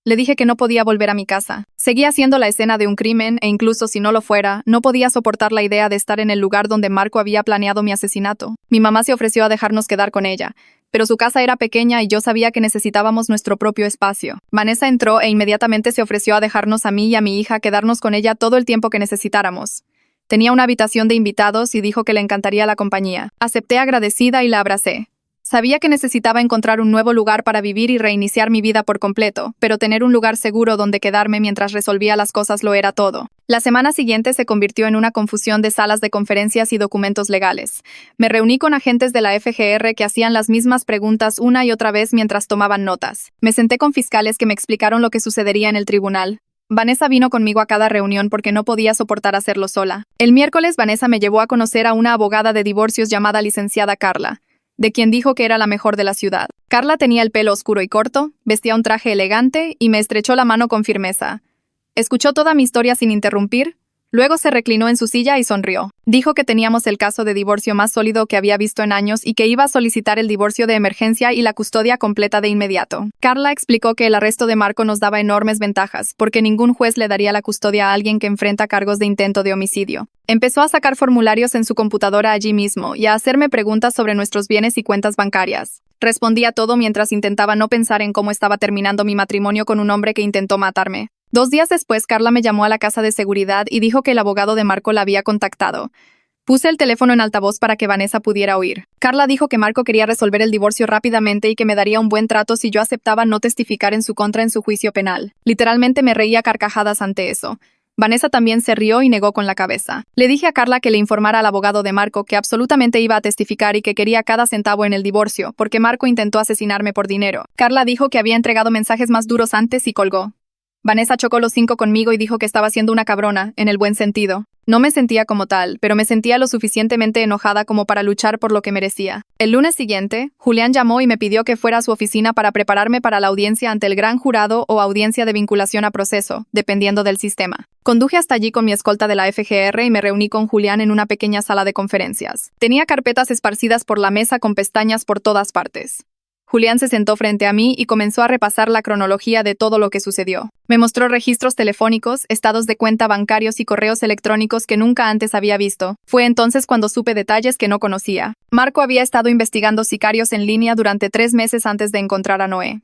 Le dije que no podía volver a mi casa. Seguía siendo la escena de un crimen e incluso si no lo fuera, no podía soportar la idea de estar en el lugar donde Marco había planeado mi asesinato. Mi mamá se ofreció a dejarnos quedar con ella, pero su casa era pequeña y yo sabía que necesitábamos nuestro propio espacio. Vanessa entró e inmediatamente se ofreció a dejarnos a mí y a mi hija quedarnos con ella todo el tiempo que necesitáramos. Tenía una habitación de invitados y dijo que le encantaría la compañía. Acepté agradecida y la abracé. Sabía que necesitaba encontrar un nuevo lugar para vivir y reiniciar mi vida por completo, pero tener un lugar seguro donde quedarme mientras resolvía las cosas lo era todo. La semana siguiente se convirtió en una confusión de salas de conferencias y documentos legales. Me reuní con agentes de la FGR que hacían las mismas preguntas una y otra vez mientras tomaban notas. Me senté con fiscales que me explicaron lo que sucedería en el tribunal. Vanessa vino conmigo a cada reunión porque no podía soportar hacerlo sola. El miércoles Vanessa me llevó a conocer a una abogada de divorcios llamada licenciada Carla, de quien dijo que era la mejor de la ciudad. Carla tenía el pelo oscuro y corto, vestía un traje elegante y me estrechó la mano con firmeza. Escuchó toda mi historia sin interrumpir, luego se reclinó en su silla y sonrió. Dijo que teníamos el caso de divorcio más sólido que había visto en años y que iba a solicitar el divorcio de emergencia y la custodia completa de inmediato. Carla explicó que el arresto de Marco nos daba enormes ventajas, porque ningún juez le daría la custodia a alguien que enfrenta cargos de intento de homicidio. Empezó a sacar formularios en su computadora allí mismo y a hacerme preguntas sobre nuestros bienes y cuentas bancarias. Respondía todo mientras intentaba no pensar en cómo estaba terminando mi matrimonio con un hombre que intentó matarme. 2 días después, Carla me llamó a la casa de seguridad y dijo que el abogado de Marco la había contactado. Puse el teléfono en altavoz para que Vanessa pudiera oír. Carla dijo que Marco quería resolver el divorcio rápidamente y que me daría un buen trato si yo aceptaba no testificar en su contra en su juicio penal. Literalmente me reía a carcajadas ante eso. Vanessa también se rió y negó con la cabeza. Le dije a Carla que le informara al abogado de Marco que absolutamente iba a testificar y que quería cada centavo en el divorcio, porque Marco intentó asesinarme por dinero. Carla dijo que había entregado mensajes más duros antes y colgó. Vanessa chocó los 5 conmigo y dijo que estaba siendo una cabrona, en el buen sentido. No me sentía como tal, pero me sentía lo suficientemente enojada como para luchar por lo que merecía. El lunes siguiente, Julián llamó y me pidió que fuera a su oficina para prepararme para la audiencia ante el gran jurado o audiencia de vinculación a proceso, dependiendo del sistema. Conduje hasta allí con mi escolta de la FGR y me reuní con Julián en una pequeña sala de conferencias. Tenía carpetas esparcidas por la mesa con pestañas por todas partes. Julián se sentó frente a mí y comenzó a repasar la cronología de todo lo que sucedió. Me mostró registros telefónicos, estados de cuenta bancarios y correos electrónicos que nunca antes había visto. Fue entonces cuando supe detalles que no conocía. Marco había estado investigando sicarios en línea durante 3 meses antes de encontrar a Noé.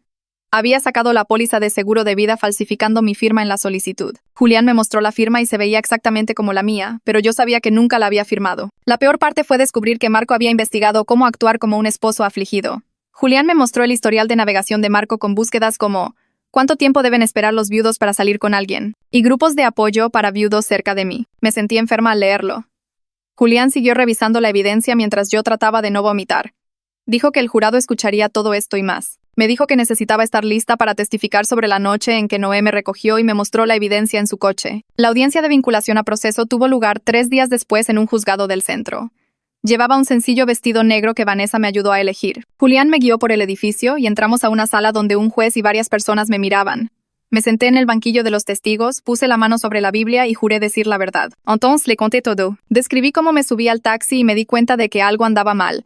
Había sacado la póliza de seguro de vida falsificando mi firma en la solicitud. Julián me mostró la firma y se veía exactamente como la mía, pero yo sabía que nunca la había firmado. La peor parte fue descubrir que Marco había investigado cómo actuar como un esposo afligido. Julián me mostró el historial de navegación de Marco con búsquedas como ¿cuánto tiempo deben esperar los viudos para salir con alguien? Y grupos de apoyo para viudos cerca de mí. Me sentí enferma al leerlo. Julián siguió revisando la evidencia mientras yo trataba de no vomitar. Dijo que el jurado escucharía todo esto y más. Me dijo que necesitaba estar lista para testificar sobre la noche en que Noé me recogió y me mostró la evidencia en su coche. La audiencia de vinculación a proceso tuvo lugar 3 días después en un juzgado del centro. Llevaba un sencillo vestido negro que Vanessa me ayudó a elegir. Julián me guió por el edificio y entramos a una sala donde un juez y varias personas me miraban. Me senté en el banquillo de los testigos, puse la mano sobre la Biblia y juré decir la verdad. Entonces le conté todo. Describí cómo me subí al taxi y me di cuenta de que algo andaba mal.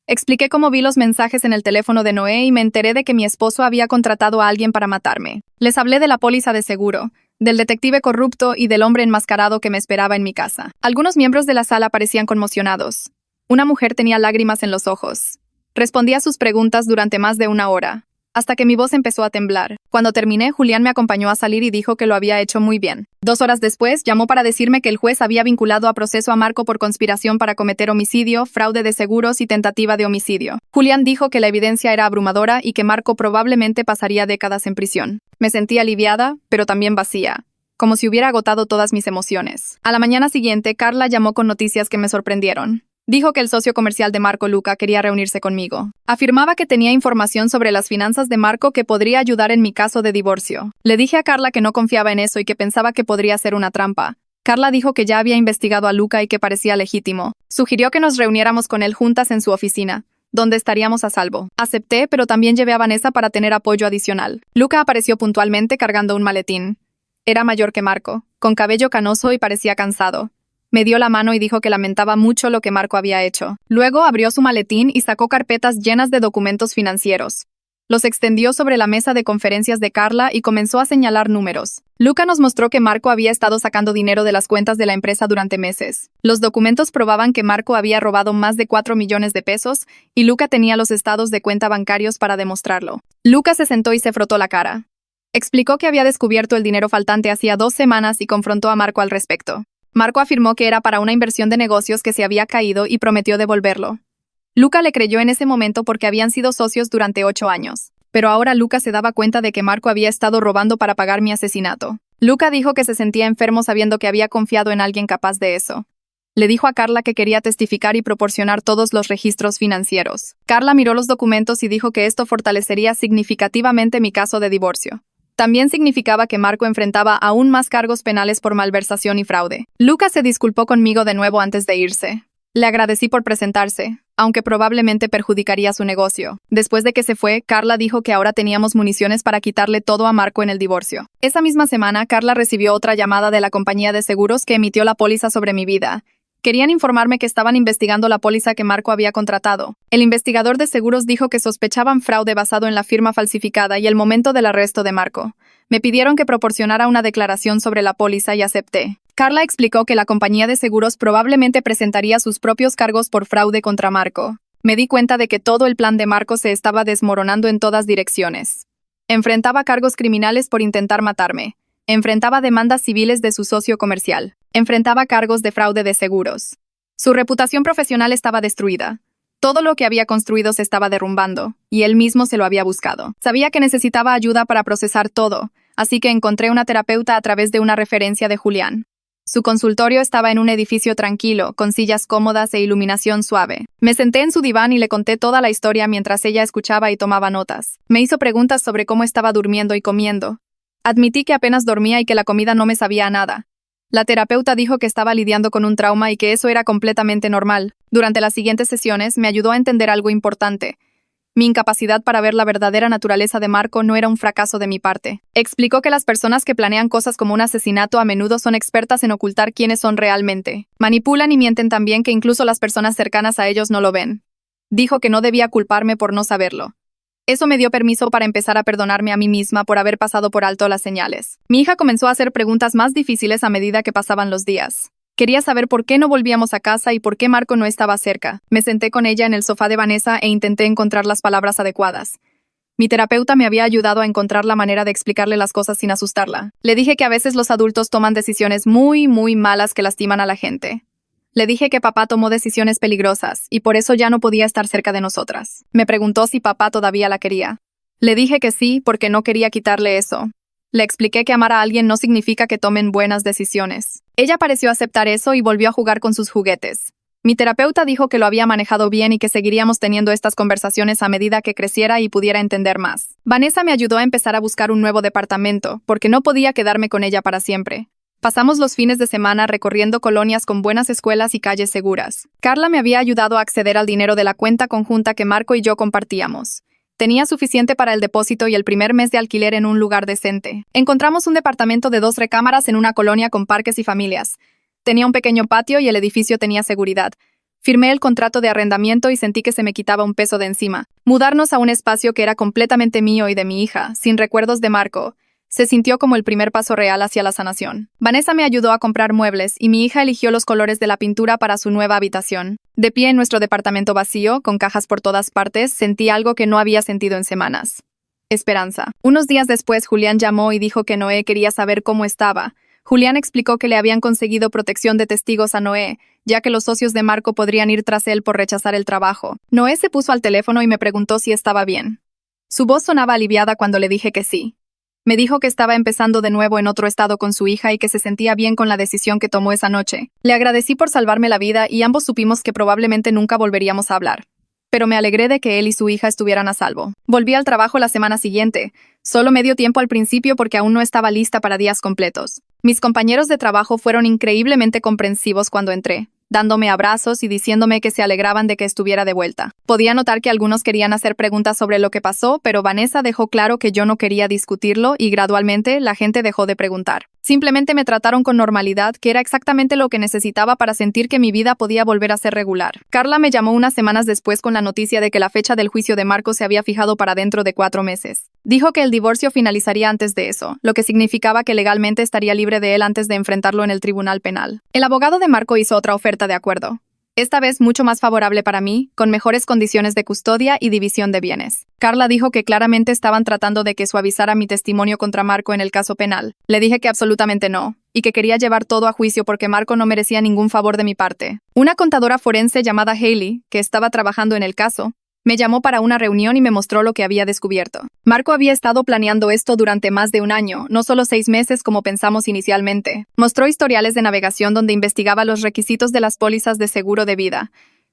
Expliqué cómo vi los mensajes en el teléfono de Noé y me enteré de que mi esposo había contratado a alguien para matarme. Les hablé de la póliza de seguro, del detective corrupto y del hombre enmascarado que me esperaba en mi casa. Algunos miembros de la sala parecían conmocionados. Una mujer tenía lágrimas en los ojos. Respondí a sus preguntas durante más de 1 hora, hasta que mi voz empezó a temblar. Cuando terminé, Julián me acompañó a salir y dijo que lo había hecho muy bien. 2 horas después, llamó para decirme que el juez había vinculado a proceso a Marco por conspiración para cometer homicidio, fraude de seguros y tentativa de homicidio. Julián dijo que la evidencia era abrumadora y que Marco probablemente pasaría décadas en prisión. Me sentí aliviada, pero también vacía, como si hubiera agotado todas mis emociones. A la mañana siguiente, Carla llamó con noticias que me sorprendieron. Dijo que el socio comercial de Marco, Luca, quería reunirse conmigo. Afirmaba que tenía información sobre las finanzas de Marco que podría ayudar en mi caso de divorcio. Le dije a Carla que no confiaba en eso y que pensaba que podría ser una trampa. Carla dijo que ya había investigado a Luca y que parecía legítimo. Sugirió que nos reuniéramos con él juntas en su oficina, donde estaríamos a salvo. Acepté, pero también llevé a Vanessa para tener apoyo adicional. Luca apareció puntualmente cargando un maletín. Era mayor que Marco, con cabello canoso y parecía cansado. Me dio la mano y dijo que lamentaba mucho lo que Marco había hecho. Luego abrió su maletín y sacó carpetas llenas de documentos financieros. Los extendió sobre la mesa de conferencias de Carla y comenzó a señalar números. Luca nos mostró que Marco había estado sacando dinero de las cuentas de la empresa durante meses. Los documentos probaban que Marco había robado más de 4 millones de pesos y Luca tenía los estados de cuenta bancarios para demostrarlo. Luca se sentó y se frotó la cara. Explicó que había descubierto el dinero faltante hacía 2 semanas y confrontó a Marco al respecto. Marco afirmó que era para una inversión de negocios que se había caído y prometió devolverlo. Luca le creyó en ese momento porque habían sido socios durante 8 años. Pero ahora Luca se daba cuenta de que Marco había estado robando para pagar mi asesinato. Luca dijo que se sentía enfermo sabiendo que había confiado en alguien capaz de eso. Le dijo a Carla que quería testificar y proporcionar todos los registros financieros. Carla miró los documentos y dijo que esto fortalecería significativamente mi caso de divorcio. También significaba que Marco enfrentaba aún más cargos penales por malversación y fraude. Luca se disculpó conmigo de nuevo antes de irse. Le agradecí por presentarse, aunque probablemente perjudicaría su negocio. Después de que se fue, Carla dijo que ahora teníamos municiones para quitarle todo a Marco en el divorcio. Esa misma semana, Carla recibió otra llamada de la compañía de seguros que emitió la póliza sobre mi vida. Querían informarme que estaban investigando la póliza que Marco había contratado. El investigador de seguros dijo que sospechaban fraude basado en la firma falsificada y el momento del arresto de Marco. Me pidieron que proporcionara una declaración sobre la póliza y acepté. Carla explicó que la compañía de seguros probablemente presentaría sus propios cargos por fraude contra Marco. Me di cuenta de que todo el plan de Marco se estaba desmoronando en todas direcciones. Enfrentaba cargos criminales por intentar matarme. Enfrentaba demandas civiles de su socio comercial. Enfrentaba cargos de fraude de seguros. Su reputación profesional estaba destruida. Todo lo que había construido se estaba derrumbando, y él mismo se lo había buscado. Sabía que necesitaba ayuda para procesar todo, así que encontré una terapeuta a través de una referencia de Julián. Su consultorio estaba en un edificio tranquilo, con sillas cómodas e iluminación suave. Me senté en su diván y le conté toda la historia mientras ella escuchaba y tomaba notas. Me hizo preguntas sobre cómo estaba durmiendo y comiendo. Admití que apenas dormía y que la comida no me sabía a nada. La terapeuta dijo que estaba lidiando con un trauma y que eso era completamente normal. Durante las siguientes sesiones me ayudó a entender algo importante. Mi incapacidad para ver la verdadera naturaleza de Marco no era un fracaso de mi parte. Explicó que las personas que planean cosas como un asesinato a menudo son expertas en ocultar quiénes son realmente. Manipulan y mienten tan bien que incluso las personas cercanas a ellos no lo ven. Dijo que no debía culparme por no saberlo. Eso me dio permiso para empezar a perdonarme a mí misma por haber pasado por alto las señales. Mi hija comenzó a hacer preguntas más difíciles a medida que pasaban los días. Quería saber por qué no volvíamos a casa y por qué Marco no estaba cerca. Me senté con ella en el sofá de Vanessa e intenté encontrar las palabras adecuadas. Mi terapeuta me había ayudado a encontrar la manera de explicarle las cosas sin asustarla. Le dije que a veces los adultos toman decisiones muy malas que lastiman a la gente. Le dije que papá tomó decisiones peligrosas y por eso ya no podía estar cerca de nosotras. Me preguntó si papá todavía la quería. Le dije que sí, porque no quería quitarle eso. Le expliqué que amar a alguien no significa que tomen buenas decisiones. Ella pareció aceptar eso y volvió a jugar con sus juguetes. Mi terapeuta dijo que lo había manejado bien y que seguiríamos teniendo estas conversaciones a medida que creciera y pudiera entender más. Vanessa me ayudó a empezar a buscar un nuevo departamento, porque no podía quedarme con ella para siempre. Pasamos los fines de semana recorriendo colonias con buenas escuelas y calles seguras. Carla me había ayudado a acceder al dinero de la cuenta conjunta que Marco y yo compartíamos. Tenía suficiente para el depósito y el primer mes de alquiler en un lugar decente. Encontramos un departamento de 2 recámaras en una colonia con parques y familias. Tenía un pequeño patio y el edificio tenía seguridad. Firmé el contrato de arrendamiento y sentí que se me quitaba un peso de encima. Mudarnos a un espacio que era completamente mío y de mi hija, sin recuerdos de Marco, se sintió como el primer paso real hacia la sanación. Vanessa me ayudó a comprar muebles y mi hija eligió los colores de la pintura para su nueva habitación. De pie en nuestro departamento vacío, con cajas por todas partes, sentí algo que no había sentido en semanas. Esperanza. Unos días después, Julián llamó y dijo que Noé quería saber cómo estaba. Julián explicó que le habían conseguido protección de testigos a Noé, ya que los socios de Marco podrían ir tras él por rechazar el trabajo. Noé se puso al teléfono y me preguntó si estaba bien. Su voz sonaba aliviada cuando le dije que sí. Me dijo que estaba empezando de nuevo en otro estado con su hija y que se sentía bien con la decisión que tomó esa noche. Le agradecí por salvarme la vida y ambos supimos que probablemente nunca volveríamos a hablar. Pero me alegré de que él y su hija estuvieran a salvo. Volví al trabajo la semana siguiente, solo medio tiempo al principio porque aún no estaba lista para días completos. Mis compañeros de trabajo fueron increíblemente comprensivos cuando entré, dándome abrazos y diciéndome que se alegraban de que estuviera de vuelta. Podía notar que algunos querían hacer preguntas sobre lo que pasó, pero Vanessa dejó claro que yo no quería discutirlo y gradualmente la gente dejó de preguntar. Simplemente me trataron con normalidad, que era exactamente lo que necesitaba para sentir que mi vida podía volver a ser regular. Carla me llamó unas semanas después con la noticia de que la fecha del juicio de Marco se había fijado para dentro de 4 meses. Dijo que el divorcio finalizaría antes de eso, lo que significaba que legalmente estaría libre de él antes de enfrentarlo en el tribunal penal. El abogado de Marco hizo otra oferta de acuerdo. Esta vez mucho más favorable para mí, con mejores condiciones de custodia y división de bienes. Carla dijo que claramente estaban tratando de que suavizara mi testimonio contra Marco en el caso penal. Le dije que absolutamente no, y que quería llevar todo a juicio porque Marco no merecía ningún favor de mi parte. Una contadora forense llamada Hailey, que estaba trabajando en el caso, me llamó para una reunión y me mostró lo que había descubierto. Marco había estado planeando esto durante más de un año, no solo 6 meses como pensamos inicialmente. Mostró historiales de navegación donde investigaba los requisitos de las pólizas de seguro de vida.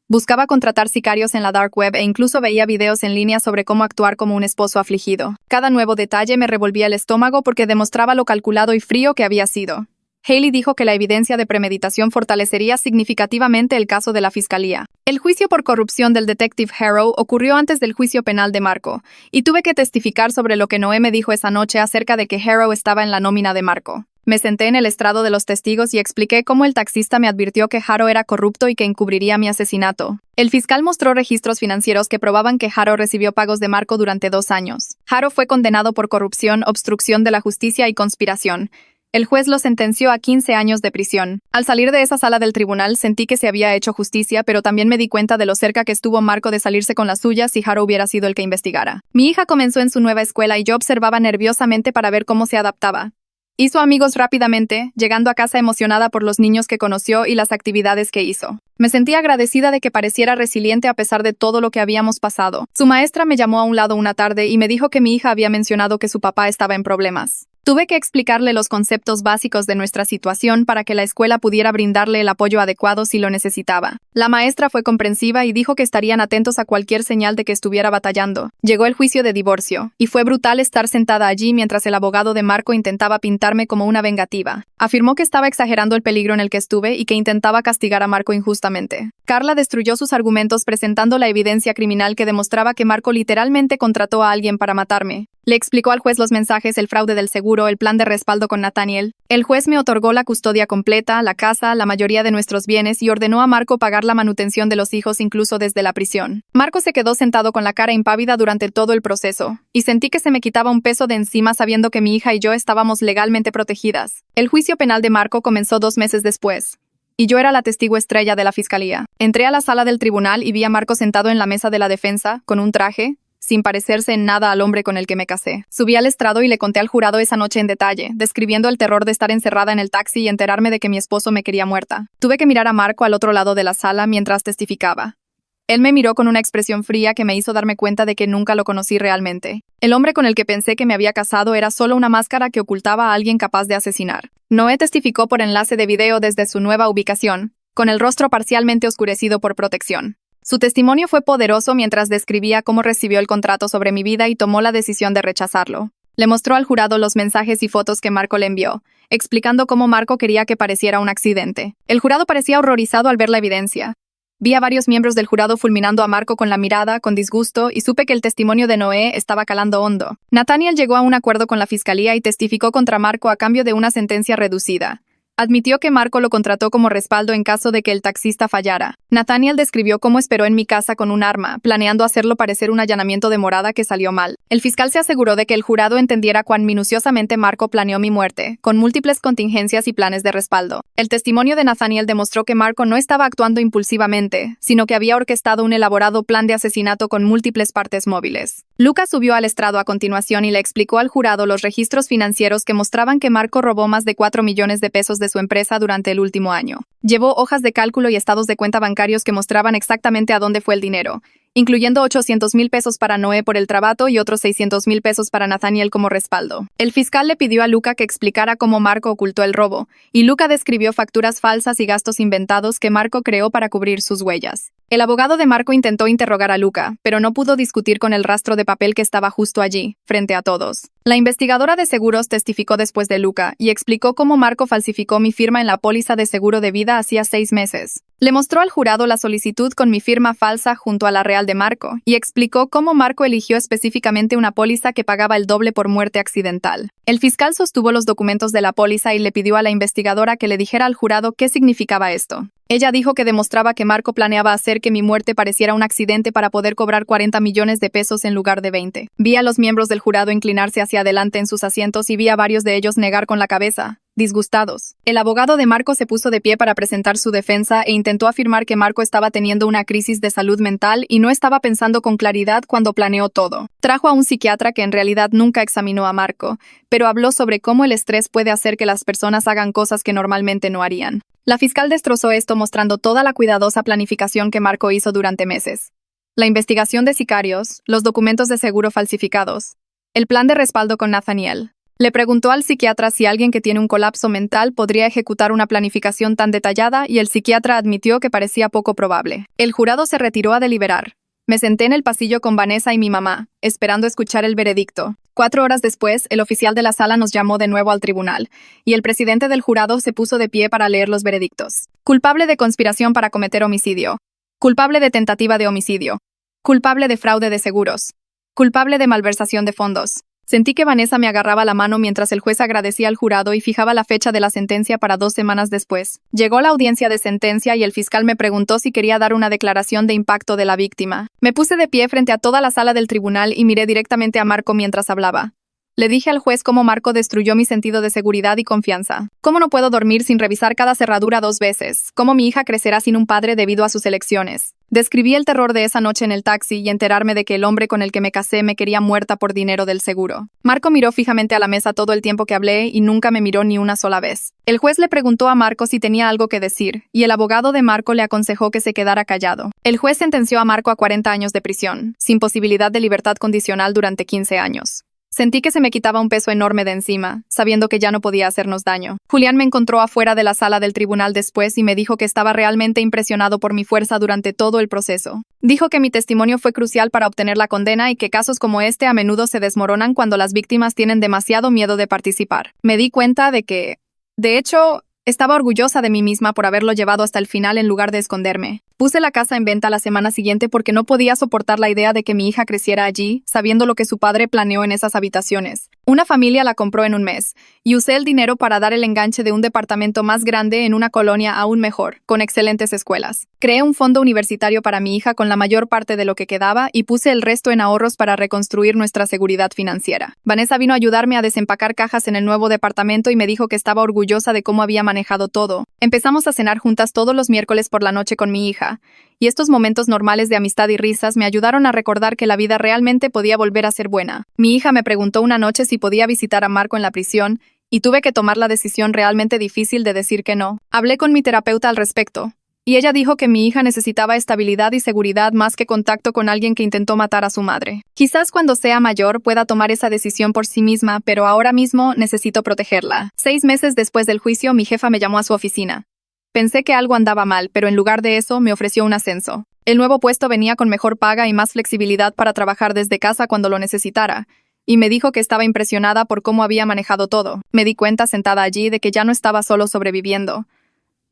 Buscaba contratar sicarios en la dark web e incluso veía videos en línea sobre cómo actuar como un esposo afligido. Cada nuevo detalle me revolvía el estómago porque demostraba lo calculado y frío que había sido. Hailey dijo que la evidencia de premeditación fortalecería significativamente el caso de la fiscalía. El juicio por corrupción del detective Harrow ocurrió antes del juicio penal de Marco, y tuve que testificar sobre lo que Noé me dijo esa noche acerca de que Harrow estaba en la nómina de Marco. Me senté en el estrado de los testigos y expliqué cómo el taxista me advirtió que Harrow era corrupto y que encubriría mi asesinato. El fiscal mostró registros financieros que probaban que Harrow recibió pagos de Marco durante 2 años. Harrow fue condenado por corrupción, obstrucción de la justicia y conspiración. El juez lo sentenció a 15 años de prisión. Al salir de esa sala del tribunal sentí que se había hecho justicia, pero también me di cuenta de lo cerca que estuvo Marco de salirse con la suya si Harrow hubiera sido el que investigara. Mi hija comenzó en su nueva escuela y yo observaba nerviosamente para ver cómo se adaptaba. Hizo amigos rápidamente, llegando a casa emocionada por los niños que conoció y las actividades que hizo. Me sentí agradecida de que pareciera resiliente a pesar de todo lo que habíamos pasado. Su maestra me llamó a un lado una tarde y me dijo que mi hija había mencionado que su papá estaba en problemas. Tuve que explicarle los conceptos básicos de nuestra situación para que la escuela pudiera brindarle el apoyo adecuado si lo necesitaba. La maestra fue comprensiva y dijo que estarían atentos a cualquier señal de que estuviera batallando. Llegó el juicio de divorcio, y fue brutal estar sentada allí mientras el abogado de Marco intentaba pintarme como una vengativa. Afirmó que estaba exagerando el peligro en el que estuve y que intentaba castigar a Marco injustamente. Carla destruyó sus argumentos presentando la evidencia criminal que demostraba que Marco literalmente contrató a alguien para matarme. Le explicó al juez los mensajes, el fraude del seguro, el plan de respaldo con Nathaniel. El juez me otorgó la custodia completa, la casa, la mayoría de nuestros bienes y ordenó a Marco pagar la manutención de los hijos incluso desde la prisión. Marco se quedó sentado con la cara impávida durante todo el proceso, y sentí que se me quitaba un peso de encima sabiendo que mi hija y yo estábamos legalmente protegidas. El juicio penal de Marco comenzó 2 meses después, y yo era la testigo estrella de la fiscalía. Entré a la sala del tribunal y vi a Marco sentado en la mesa de la defensa, con un traje, sin parecerse en nada al hombre con el que me casé. Subí al estrado y le conté al jurado esa noche en detalle, describiendo el terror de estar encerrada en el taxi y enterarme de que mi esposo me quería muerta. Tuve que mirar a Marco al otro lado de la sala mientras testificaba. Él me miró con una expresión fría que me hizo darme cuenta de que nunca lo conocí realmente. El hombre con el que pensé que me había casado era solo una máscara que ocultaba a alguien capaz de asesinar. Noé testificó por enlace de video desde su nueva ubicación, con el rostro parcialmente oscurecido por protección. Su testimonio fue poderoso mientras describía cómo recibió el contrato sobre mi vida y tomó la decisión de rechazarlo. Le mostró al jurado los mensajes y fotos que Marco le envió, explicando cómo Marco quería que pareciera un accidente. El jurado parecía horrorizado al ver la evidencia. Vi a varios miembros del jurado fulminando a Marco con la mirada, con disgusto, y supe que el testimonio de Noé estaba calando hondo. Nathaniel llegó a un acuerdo con la fiscalía y testificó contra Marco a cambio de una sentencia reducida. Admitió que Marco lo contrató como respaldo en caso de que el taxista fallara. Nathaniel describió cómo esperó en mi casa con un arma, planeando hacerlo parecer un allanamiento de morada que salió mal. El fiscal se aseguró de que el jurado entendiera cuán minuciosamente Marco planeó mi muerte, con múltiples contingencias y planes de respaldo. El testimonio de Nathaniel demostró que Marco no estaba actuando impulsivamente, sino que había orquestado un elaborado plan de asesinato con múltiples partes móviles. Lucas subió al estrado a continuación y le explicó al jurado los registros financieros que mostraban que Marco robó más de 4 millones de pesos de su empresa durante el último año. Llevó hojas de cálculo y estados de cuenta bancarios que mostraban exactamente a dónde fue el dinero, incluyendo 800,000 pesos para Noé por el trabajo y otros 600,000 pesos para Nathaniel como respaldo. El fiscal le pidió a Luca que explicara cómo Marco ocultó el robo, y Luca describió facturas falsas y gastos inventados que Marco creó para cubrir sus huellas. El abogado de Marco intentó interrogar a Luca, pero no pudo discutir con el rastro de papel que estaba justo allí, frente a todos. La investigadora de seguros testificó después de Luca y explicó cómo Marco falsificó mi firma en la póliza de seguro de vida hacía 6 meses. Le mostró al jurado la solicitud con mi firma falsa junto a la real de Marco y explicó cómo Marco eligió específicamente una póliza que pagaba el doble por muerte accidental. El fiscal sostuvo los documentos de la póliza y le pidió a la investigadora que le dijera al jurado qué significaba esto. Ella dijo que demostraba que Marco planeaba hacer que mi muerte pareciera un accidente para poder cobrar 40 millones de pesos en lugar de 20. Vi a los miembros del jurado inclinarse hacia adelante en sus asientos y vi a varios de ellos negar con la cabeza, disgustados. El abogado de Marco se puso de pie para presentar su defensa e intentó afirmar que Marco estaba teniendo una crisis de salud mental y no estaba pensando con claridad cuando planeó todo. Trajo a un psiquiatra que en realidad nunca examinó a Marco, pero habló sobre cómo el estrés puede hacer que las personas hagan cosas que normalmente no harían. La fiscal destrozó esto mostrando toda la cuidadosa planificación que Marco hizo durante meses. La investigación de sicarios, los documentos de seguro falsificados, el plan de respaldo con Nathaniel. Le preguntó al psiquiatra si alguien que tiene un colapso mental podría ejecutar una planificación tan detallada y el psiquiatra admitió que parecía poco probable. El jurado se retiró a deliberar. Me senté en el pasillo con Vanessa y mi mamá, esperando escuchar el veredicto. 4 horas después, el oficial de la sala nos llamó de nuevo al tribunal, y el presidente del jurado se puso de pie para leer los veredictos. Culpable de conspiración para cometer homicidio. Culpable de tentativa de homicidio. Culpable de fraude de seguros. Culpable de malversación de fondos. Sentí que Vanessa me agarraba la mano mientras el juez agradecía al jurado y fijaba la fecha de la sentencia para 2 semanas después. Llegó la audiencia de sentencia y el fiscal me preguntó si quería dar una declaración de impacto de la víctima. Me puse de pie frente a toda la sala del tribunal y miré directamente a Marco mientras hablaba. Le dije al juez cómo Marco destruyó mi sentido de seguridad y confianza. Cómo no puedo dormir sin revisar cada cerradura 2 veces. Cómo mi hija crecerá sin un padre debido a sus elecciones. Describí el terror de esa noche en el taxi y enterarme de que el hombre con el que me casé me quería muerta por dinero del seguro. Marco miró fijamente a la mesa todo el tiempo que hablé y nunca me miró ni una sola vez. El juez le preguntó a Marco si tenía algo que decir, y el abogado de Marco le aconsejó que se quedara callado. El juez sentenció a Marco a 40 años de prisión, sin posibilidad de libertad condicional durante 15 años. Sentí que se me quitaba un peso enorme de encima, sabiendo que ya no podía hacernos daño. Julián me encontró afuera de la sala del tribunal después y me dijo que estaba realmente impresionado por mi fuerza durante todo el proceso. Dijo que mi testimonio fue crucial para obtener la condena y que casos como este a menudo se desmoronan cuando las víctimas tienen demasiado miedo de participar. Me di cuenta de que, de hecho, estaba orgullosa de mí misma por haberlo llevado hasta el final en lugar de esconderme. Puse la casa en venta la semana siguiente porque no podía soportar la idea de que mi hija creciera allí, sabiendo lo que su padre planeó en esas habitaciones. Una familia la compró en un mes, y usé el dinero para dar el enganche de un departamento más grande en una colonia aún mejor, con excelentes escuelas. Creé un fondo universitario para mi hija con la mayor parte de lo que quedaba y puse el resto en ahorros para reconstruir nuestra seguridad financiera. Vanessa vino a ayudarme a desempacar cajas en el nuevo departamento y me dijo que estaba orgullosa de cómo había manejado todo. Empezamos a cenar juntas todos los miércoles por la noche con mi hija, y estos momentos normales de amistad y risas me ayudaron a recordar que la vida realmente podía volver a ser buena. Mi hija me preguntó una noche si podía visitar a Marco en la prisión, y tuve que tomar la decisión realmente difícil de decir que no. Hablé con mi terapeuta al respecto, y ella dijo que mi hija necesitaba estabilidad y seguridad más que contacto con alguien que intentó matar a su madre. Quizás cuando sea mayor pueda tomar esa decisión por sí misma, pero ahora mismo necesito protegerla. 6 meses después del juicio, mi jefa me llamó a su oficina. Pensé que algo andaba mal, pero en lugar de eso me ofreció un ascenso. El nuevo puesto venía con mejor paga y más flexibilidad para trabajar desde casa cuando lo necesitara, y me dijo que estaba impresionada por cómo había manejado todo. Me di cuenta sentada allí de que ya no estaba solo sobreviviendo.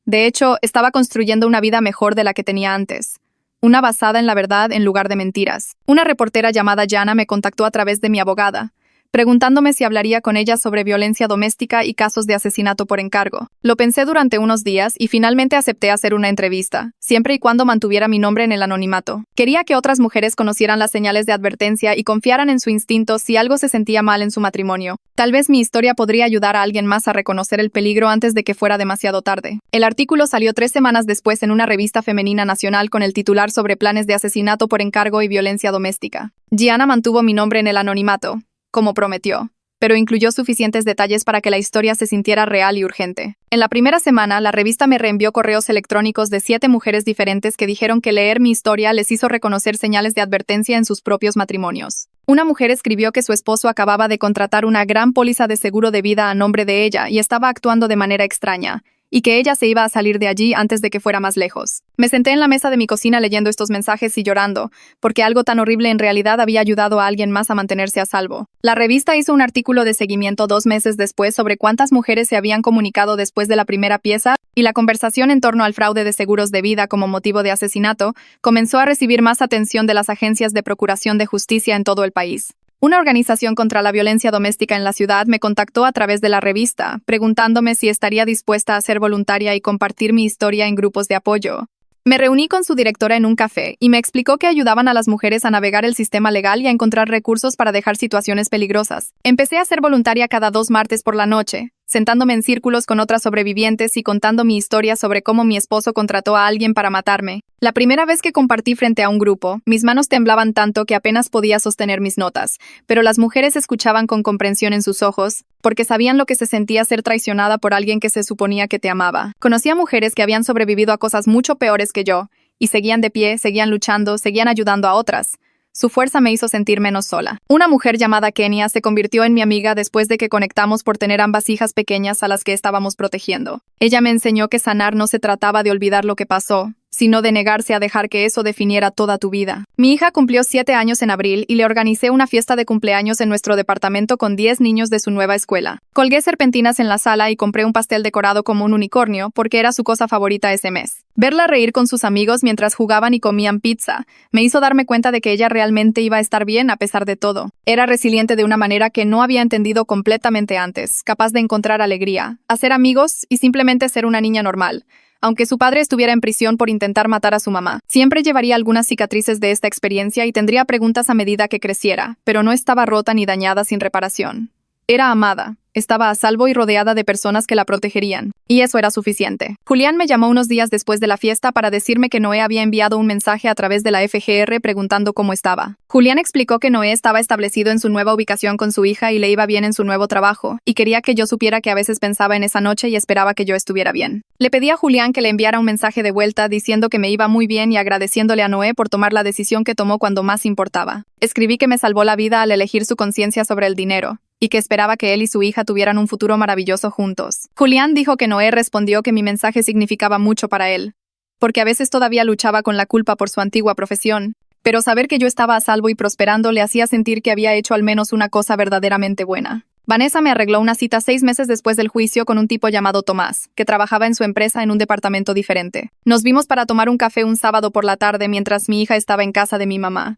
De hecho, estaba construyendo una vida mejor de la que tenía antes. Una basada en la verdad en lugar de mentiras. Una reportera llamada Jana me contactó a través de mi abogada, preguntándome si hablaría con ella sobre violencia doméstica y casos de asesinato por encargo. Lo pensé durante unos días y finalmente acepté hacer una entrevista, siempre y cuando mantuviera mi nombre en el anonimato. Quería que otras mujeres conocieran las señales de advertencia y confiaran en su instinto si algo se sentía mal en su matrimonio. Tal vez mi historia podría ayudar a alguien más a reconocer el peligro antes de que fuera demasiado tarde. El artículo salió 3 semanas después en una revista femenina nacional con el titular sobre planes de asesinato por encargo y violencia doméstica. Gianna mantuvo mi nombre en el anonimato, como prometió, pero incluyó suficientes detalles para que la historia se sintiera real y urgente. En la primera semana, la revista me reenvió correos electrónicos de 7 mujeres diferentes que dijeron que leer mi historia les hizo reconocer señales de advertencia en sus propios matrimonios. Una mujer escribió que su esposo acababa de contratar una gran póliza de seguro de vida a nombre de ella y estaba actuando de manera extraña, y que ella se iba a salir de allí antes de que fuera más lejos. Me senté en la mesa de mi cocina leyendo estos mensajes y llorando, porque algo tan horrible en realidad había ayudado a alguien más a mantenerse a salvo. La revista hizo un artículo de seguimiento 2 meses después sobre cuántas mujeres se habían comunicado después de la primera pieza, y la conversación en torno al fraude de seguros de vida como motivo de asesinato comenzó a recibir más atención de las agencias de procuración de justicia en todo el país. Una organización contra la violencia doméstica en la ciudad me contactó a través de la revista, preguntándome si estaría dispuesta a ser voluntaria y compartir mi historia en grupos de apoyo. Me reuní con su directora en un café y me explicó que ayudaban a las mujeres a navegar el sistema legal y a encontrar recursos para dejar situaciones peligrosas. Empecé a ser voluntaria cada 2 martes por la noche, sentándome en círculos con otras sobrevivientes y contando mi historia sobre cómo mi esposo contrató a alguien para matarme. La primera vez que compartí frente a un grupo, mis manos temblaban tanto que apenas podía sostener mis notas, pero las mujeres escuchaban con comprensión en sus ojos, porque sabían lo que se sentía ser traicionada por alguien que se suponía que te amaba. Conocí a mujeres que habían sobrevivido a cosas mucho peores que yo, y seguían de pie, seguían luchando, seguían ayudando a otras. Su fuerza me hizo sentir menos sola. Una mujer llamada Kenia se convirtió en mi amiga después de que conectamos por tener ambas hijas pequeñas a las que estábamos protegiendo. Ella me enseñó que sanar no se trataba de olvidar lo que pasó, sino de negarse a dejar que eso definiera toda tu vida. Mi hija cumplió 7 años en abril y le organicé una fiesta de cumpleaños en nuestro departamento con 10 niños de su nueva escuela. Colgué serpentinas en la sala y compré un pastel decorado como un unicornio porque era su cosa favorita ese mes. Verla reír con sus amigos mientras jugaban y comían pizza me hizo darme cuenta de que ella realmente iba a estar bien a pesar de todo. Era resiliente de una manera que no había entendido completamente antes, capaz de encontrar alegría, hacer amigos y simplemente ser una niña normal. Aunque su padre estuviera en prisión por intentar matar a su mamá, siempre llevaría algunas cicatrices de esta experiencia y tendría preguntas a medida que creciera, pero no estaba rota ni dañada sin reparación. Era amada, estaba a salvo y rodeada de personas que la protegerían, y eso era suficiente. Julián me llamó unos días después de la fiesta para decirme que Noé había enviado un mensaje a través de la FGR preguntando cómo estaba. Julián explicó que Noé estaba establecido en su nueva ubicación con su hija y le iba bien en su nuevo trabajo, y quería que yo supiera que a veces pensaba en esa noche y esperaba que yo estuviera bien. Le pedí a Julián que le enviara un mensaje de vuelta diciendo que me iba muy bien y agradeciéndole a Noé por tomar la decisión que tomó cuando más importaba. Escribí que me salvó la vida al elegir su conciencia sobre el dinero, y que esperaba que él y su hija tuvieran un futuro maravilloso juntos. Julián dijo que Noé respondió que mi mensaje significaba mucho para él, porque a veces todavía luchaba con la culpa por su antigua profesión, pero saber que yo estaba a salvo y prosperando le hacía sentir que había hecho al menos una cosa verdaderamente buena. Vanessa me arregló una cita 6 meses después del juicio con un tipo llamado Tomás, que trabajaba en su empresa en un departamento diferente. Nos vimos para tomar un café un sábado por la tarde mientras mi hija estaba en casa de mi mamá.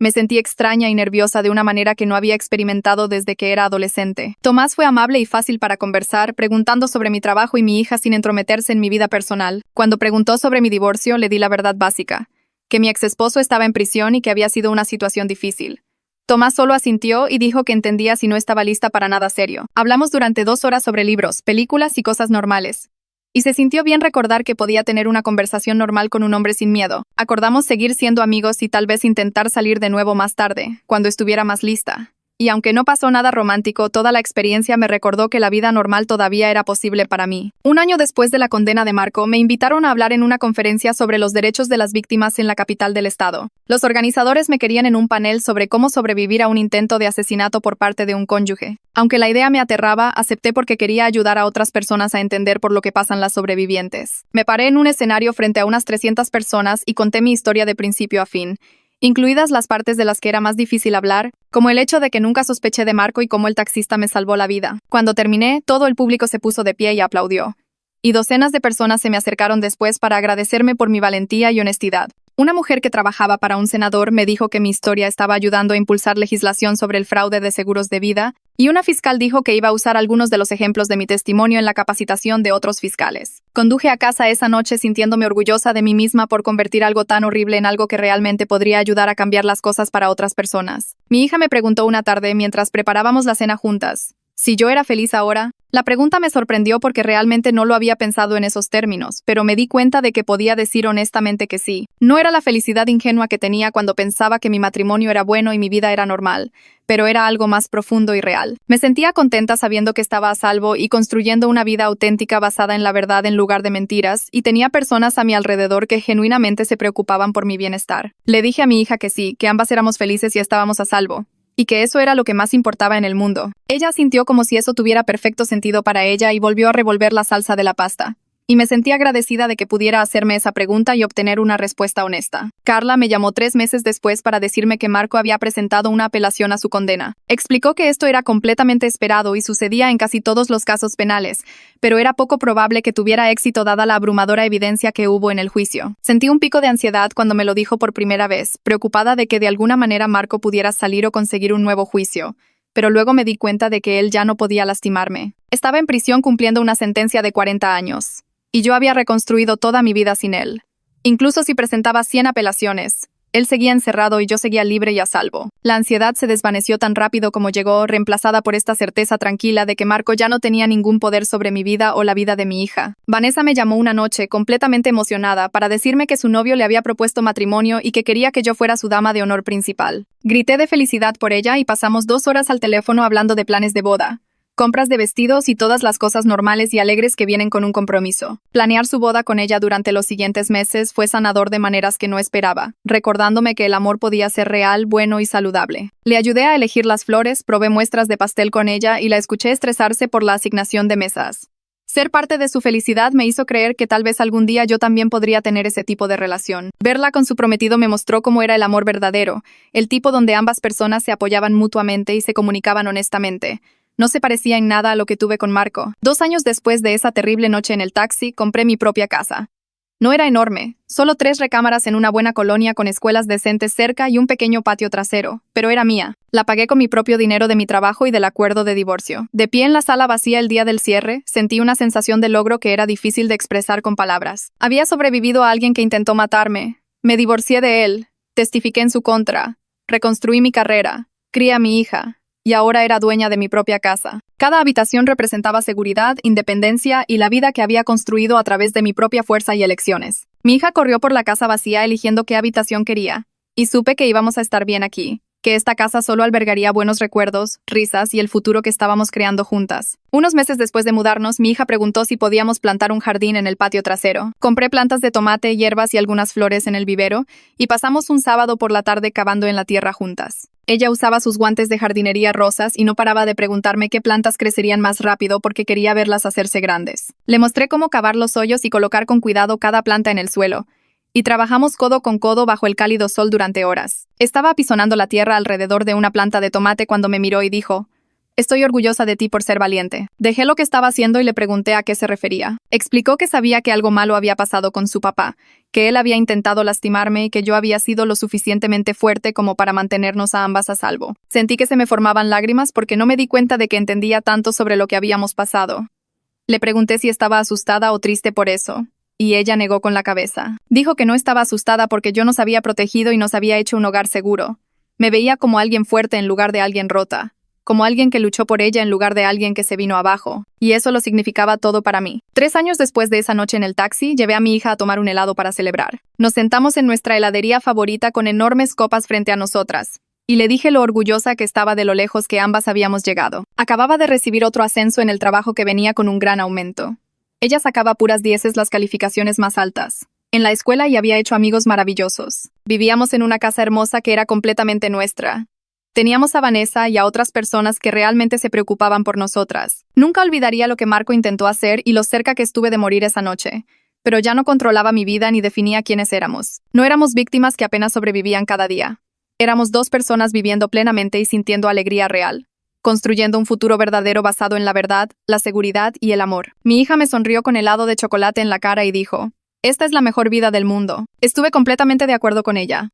Me sentí extraña y nerviosa de una manera que no había experimentado desde que era adolescente. Tomás fue amable y fácil para conversar, preguntando sobre mi trabajo y mi hija sin entrometerse en mi vida personal. Cuando preguntó sobre mi divorcio, le di la verdad básica, que mi exesposo estaba en prisión y que había sido una situación difícil. Tomás solo asintió y dijo que entendía si no estaba lista para nada serio. Hablamos durante 2 horas sobre libros, películas y cosas normales. Y se sintió bien recordar que podía tener una conversación normal con un hombre sin miedo. Acordamos seguir siendo amigos y tal vez intentar salir de nuevo más tarde, cuando estuviera más lista. Y aunque no pasó nada romántico, toda la experiencia me recordó que la vida normal todavía era posible para mí. Un año después de la condena de Marco, me invitaron a hablar en una conferencia sobre los derechos de las víctimas en la capital del estado. Los organizadores me querían en un panel sobre cómo sobrevivir a un intento de asesinato por parte de un cónyuge. Aunque la idea me aterraba, acepté porque quería ayudar a otras personas a entender por lo que pasan las sobrevivientes. Me paré en un escenario frente a unas 300 personas y conté mi historia de principio a fin, incluidas las partes de las que era más difícil hablar, como el hecho de que nunca sospeché de Marco y cómo el taxista me salvó la vida. Cuando terminé, todo el público se puso de pie y aplaudió. Y docenas de personas se me acercaron después para agradecerme por mi valentía y honestidad. Una mujer que trabajaba para un senador me dijo que mi historia estaba ayudando a impulsar legislación sobre el fraude de seguros de vida, y una fiscal dijo que iba a usar algunos de los ejemplos de mi testimonio en la capacitación de otros fiscales. Conduje a casa esa noche sintiéndome orgullosa de mí misma por convertir algo tan horrible en algo que realmente podría ayudar a cambiar las cosas para otras personas. Mi hija me preguntó una tarde mientras preparábamos la cena juntas si yo era feliz ahora. La pregunta me sorprendió porque realmente no lo había pensado en esos términos, pero me di cuenta de que podía decir honestamente que sí. No era la felicidad ingenua que tenía cuando pensaba que mi matrimonio era bueno y mi vida era normal, pero era algo más profundo y real. Me sentía contenta sabiendo que estaba a salvo y construyendo una vida auténtica basada en la verdad en lugar de mentiras, y tenía personas a mi alrededor que genuinamente se preocupaban por mi bienestar. Le dije a mi hija que sí, que ambas éramos felices y estábamos a salvo, y que eso era lo que más importaba en el mundo. Ella sintió como si eso tuviera perfecto sentido para ella y volvió a revolver la salsa de la pasta. Y me sentí agradecida de que pudiera hacerme esa pregunta y obtener una respuesta honesta. Carla me llamó 3 meses después para decirme que Marco había presentado una apelación a su condena. Explicó que esto era completamente esperado y sucedía en casi todos los casos penales, pero era poco probable que tuviera éxito dada la abrumadora evidencia que hubo en el juicio. Sentí un pico de ansiedad cuando me lo dijo por primera vez, preocupada de que de alguna manera Marco pudiera salir o conseguir un nuevo juicio. Pero luego me di cuenta de que él ya no podía lastimarme. Estaba en prisión cumpliendo una sentencia de 40 años. Y yo había reconstruido toda mi vida sin él. Incluso si presentaba 100 apelaciones, él seguía encerrado y yo seguía libre y a salvo. La ansiedad se desvaneció tan rápido como llegó, reemplazada por esta certeza tranquila de que Marco ya no tenía ningún poder sobre mi vida o la vida de mi hija. Vanessa me llamó una noche, completamente emocionada, para decirme que su novio le había propuesto matrimonio y que quería que yo fuera su dama de honor principal. Grité de felicidad por ella y pasamos 2 horas al teléfono hablando de planes de boda, compras de vestidos y todas las cosas normales y alegres que vienen con un compromiso. Planear su boda con ella durante los siguientes meses fue sanador de maneras que no esperaba, recordándome que el amor podía ser real, bueno y saludable. Le ayudé a elegir las flores, probé muestras de pastel con ella y la escuché estresarse por la asignación de mesas. Ser parte de su felicidad me hizo creer que tal vez algún día yo también podría tener ese tipo de relación. Verla con su prometido me mostró cómo era el amor verdadero, el tipo donde ambas personas se apoyaban mutuamente y se comunicaban honestamente. No se parecía en nada a lo que tuve con Marco. 2 años después de esa terrible noche en el taxi, compré mi propia casa. No era enorme, solo 3 recámaras en una buena colonia con escuelas decentes cerca y un pequeño patio trasero, pero era mía. La pagué con mi propio dinero de mi trabajo y del acuerdo de divorcio. De pie en la sala vacía el día del cierre, sentí una sensación de logro que era difícil de expresar con palabras. Había sobrevivido a alguien que intentó matarme. Me divorcié de él, testifiqué en su contra, reconstruí mi carrera, crié a mi hija. Y ahora era dueña de mi propia casa. Cada habitación representaba seguridad, independencia y la vida que había construido a través de mi propia fuerza y elecciones. Mi hija corrió por la casa vacía eligiendo qué habitación quería, y supe que íbamos a estar bien aquí, que esta casa solo albergaría buenos recuerdos, risas y el futuro que estábamos creando juntas. Unos meses después de mudarnos, mi hija preguntó si podíamos plantar un jardín en el patio trasero. Compré plantas de tomate, hierbas y algunas flores en el vivero, y pasamos un sábado por la tarde cavando en la tierra juntas. Ella usaba sus guantes de jardinería rosas y no paraba de preguntarme qué plantas crecerían más rápido porque quería verlas hacerse grandes. Le mostré cómo cavar los hoyos y colocar con cuidado cada planta en el suelo, y trabajamos codo con codo bajo el cálido sol durante horas. Estaba apisonando la tierra alrededor de una planta de tomate cuando me miró y dijo: «Estoy orgullosa de ti por ser valiente». Dejé lo que estaba haciendo y le pregunté a qué se refería. Explicó que sabía que algo malo había pasado con su papá, que él había intentado lastimarme y que yo había sido lo suficientemente fuerte como para mantenernos a ambas a salvo. Sentí que se me formaban lágrimas porque no me di cuenta de que entendía tanto sobre lo que habíamos pasado. Le pregunté si estaba asustada o triste por eso, y ella negó con la cabeza. Dijo que no estaba asustada porque yo nos había protegido y nos había hecho un hogar seguro. Me veía como alguien fuerte en lugar de alguien rota, como alguien que luchó por ella en lugar de alguien que se vino abajo, y eso lo significaba todo para mí. 3 años después de esa noche en el taxi, llevé a mi hija a tomar un helado para celebrar. Nos sentamos en nuestra heladería favorita con enormes copas frente a nosotras, y le dije lo orgullosa que estaba de lo lejos que ambas habíamos llegado. Acababa de recibir otro ascenso en el trabajo que venía con un gran aumento. Ella sacaba puras dieces, las calificaciones más altas en la escuela, y había hecho amigos maravillosos. Vivíamos en una casa hermosa que era completamente nuestra. Teníamos a Vanessa y a otras personas que realmente se preocupaban por nosotras. Nunca olvidaría lo que Marco intentó hacer y lo cerca que estuve de morir esa noche. Pero ya no controlaba mi vida ni definía quiénes éramos. No éramos víctimas que apenas sobrevivían cada día. Éramos dos personas viviendo plenamente y sintiendo alegría real, construyendo un futuro verdadero basado en la verdad, la seguridad y el amor. Mi hija me sonrió con helado de chocolate en la cara y dijo: «Esta es la mejor vida del mundo». Estuve completamente de acuerdo con ella.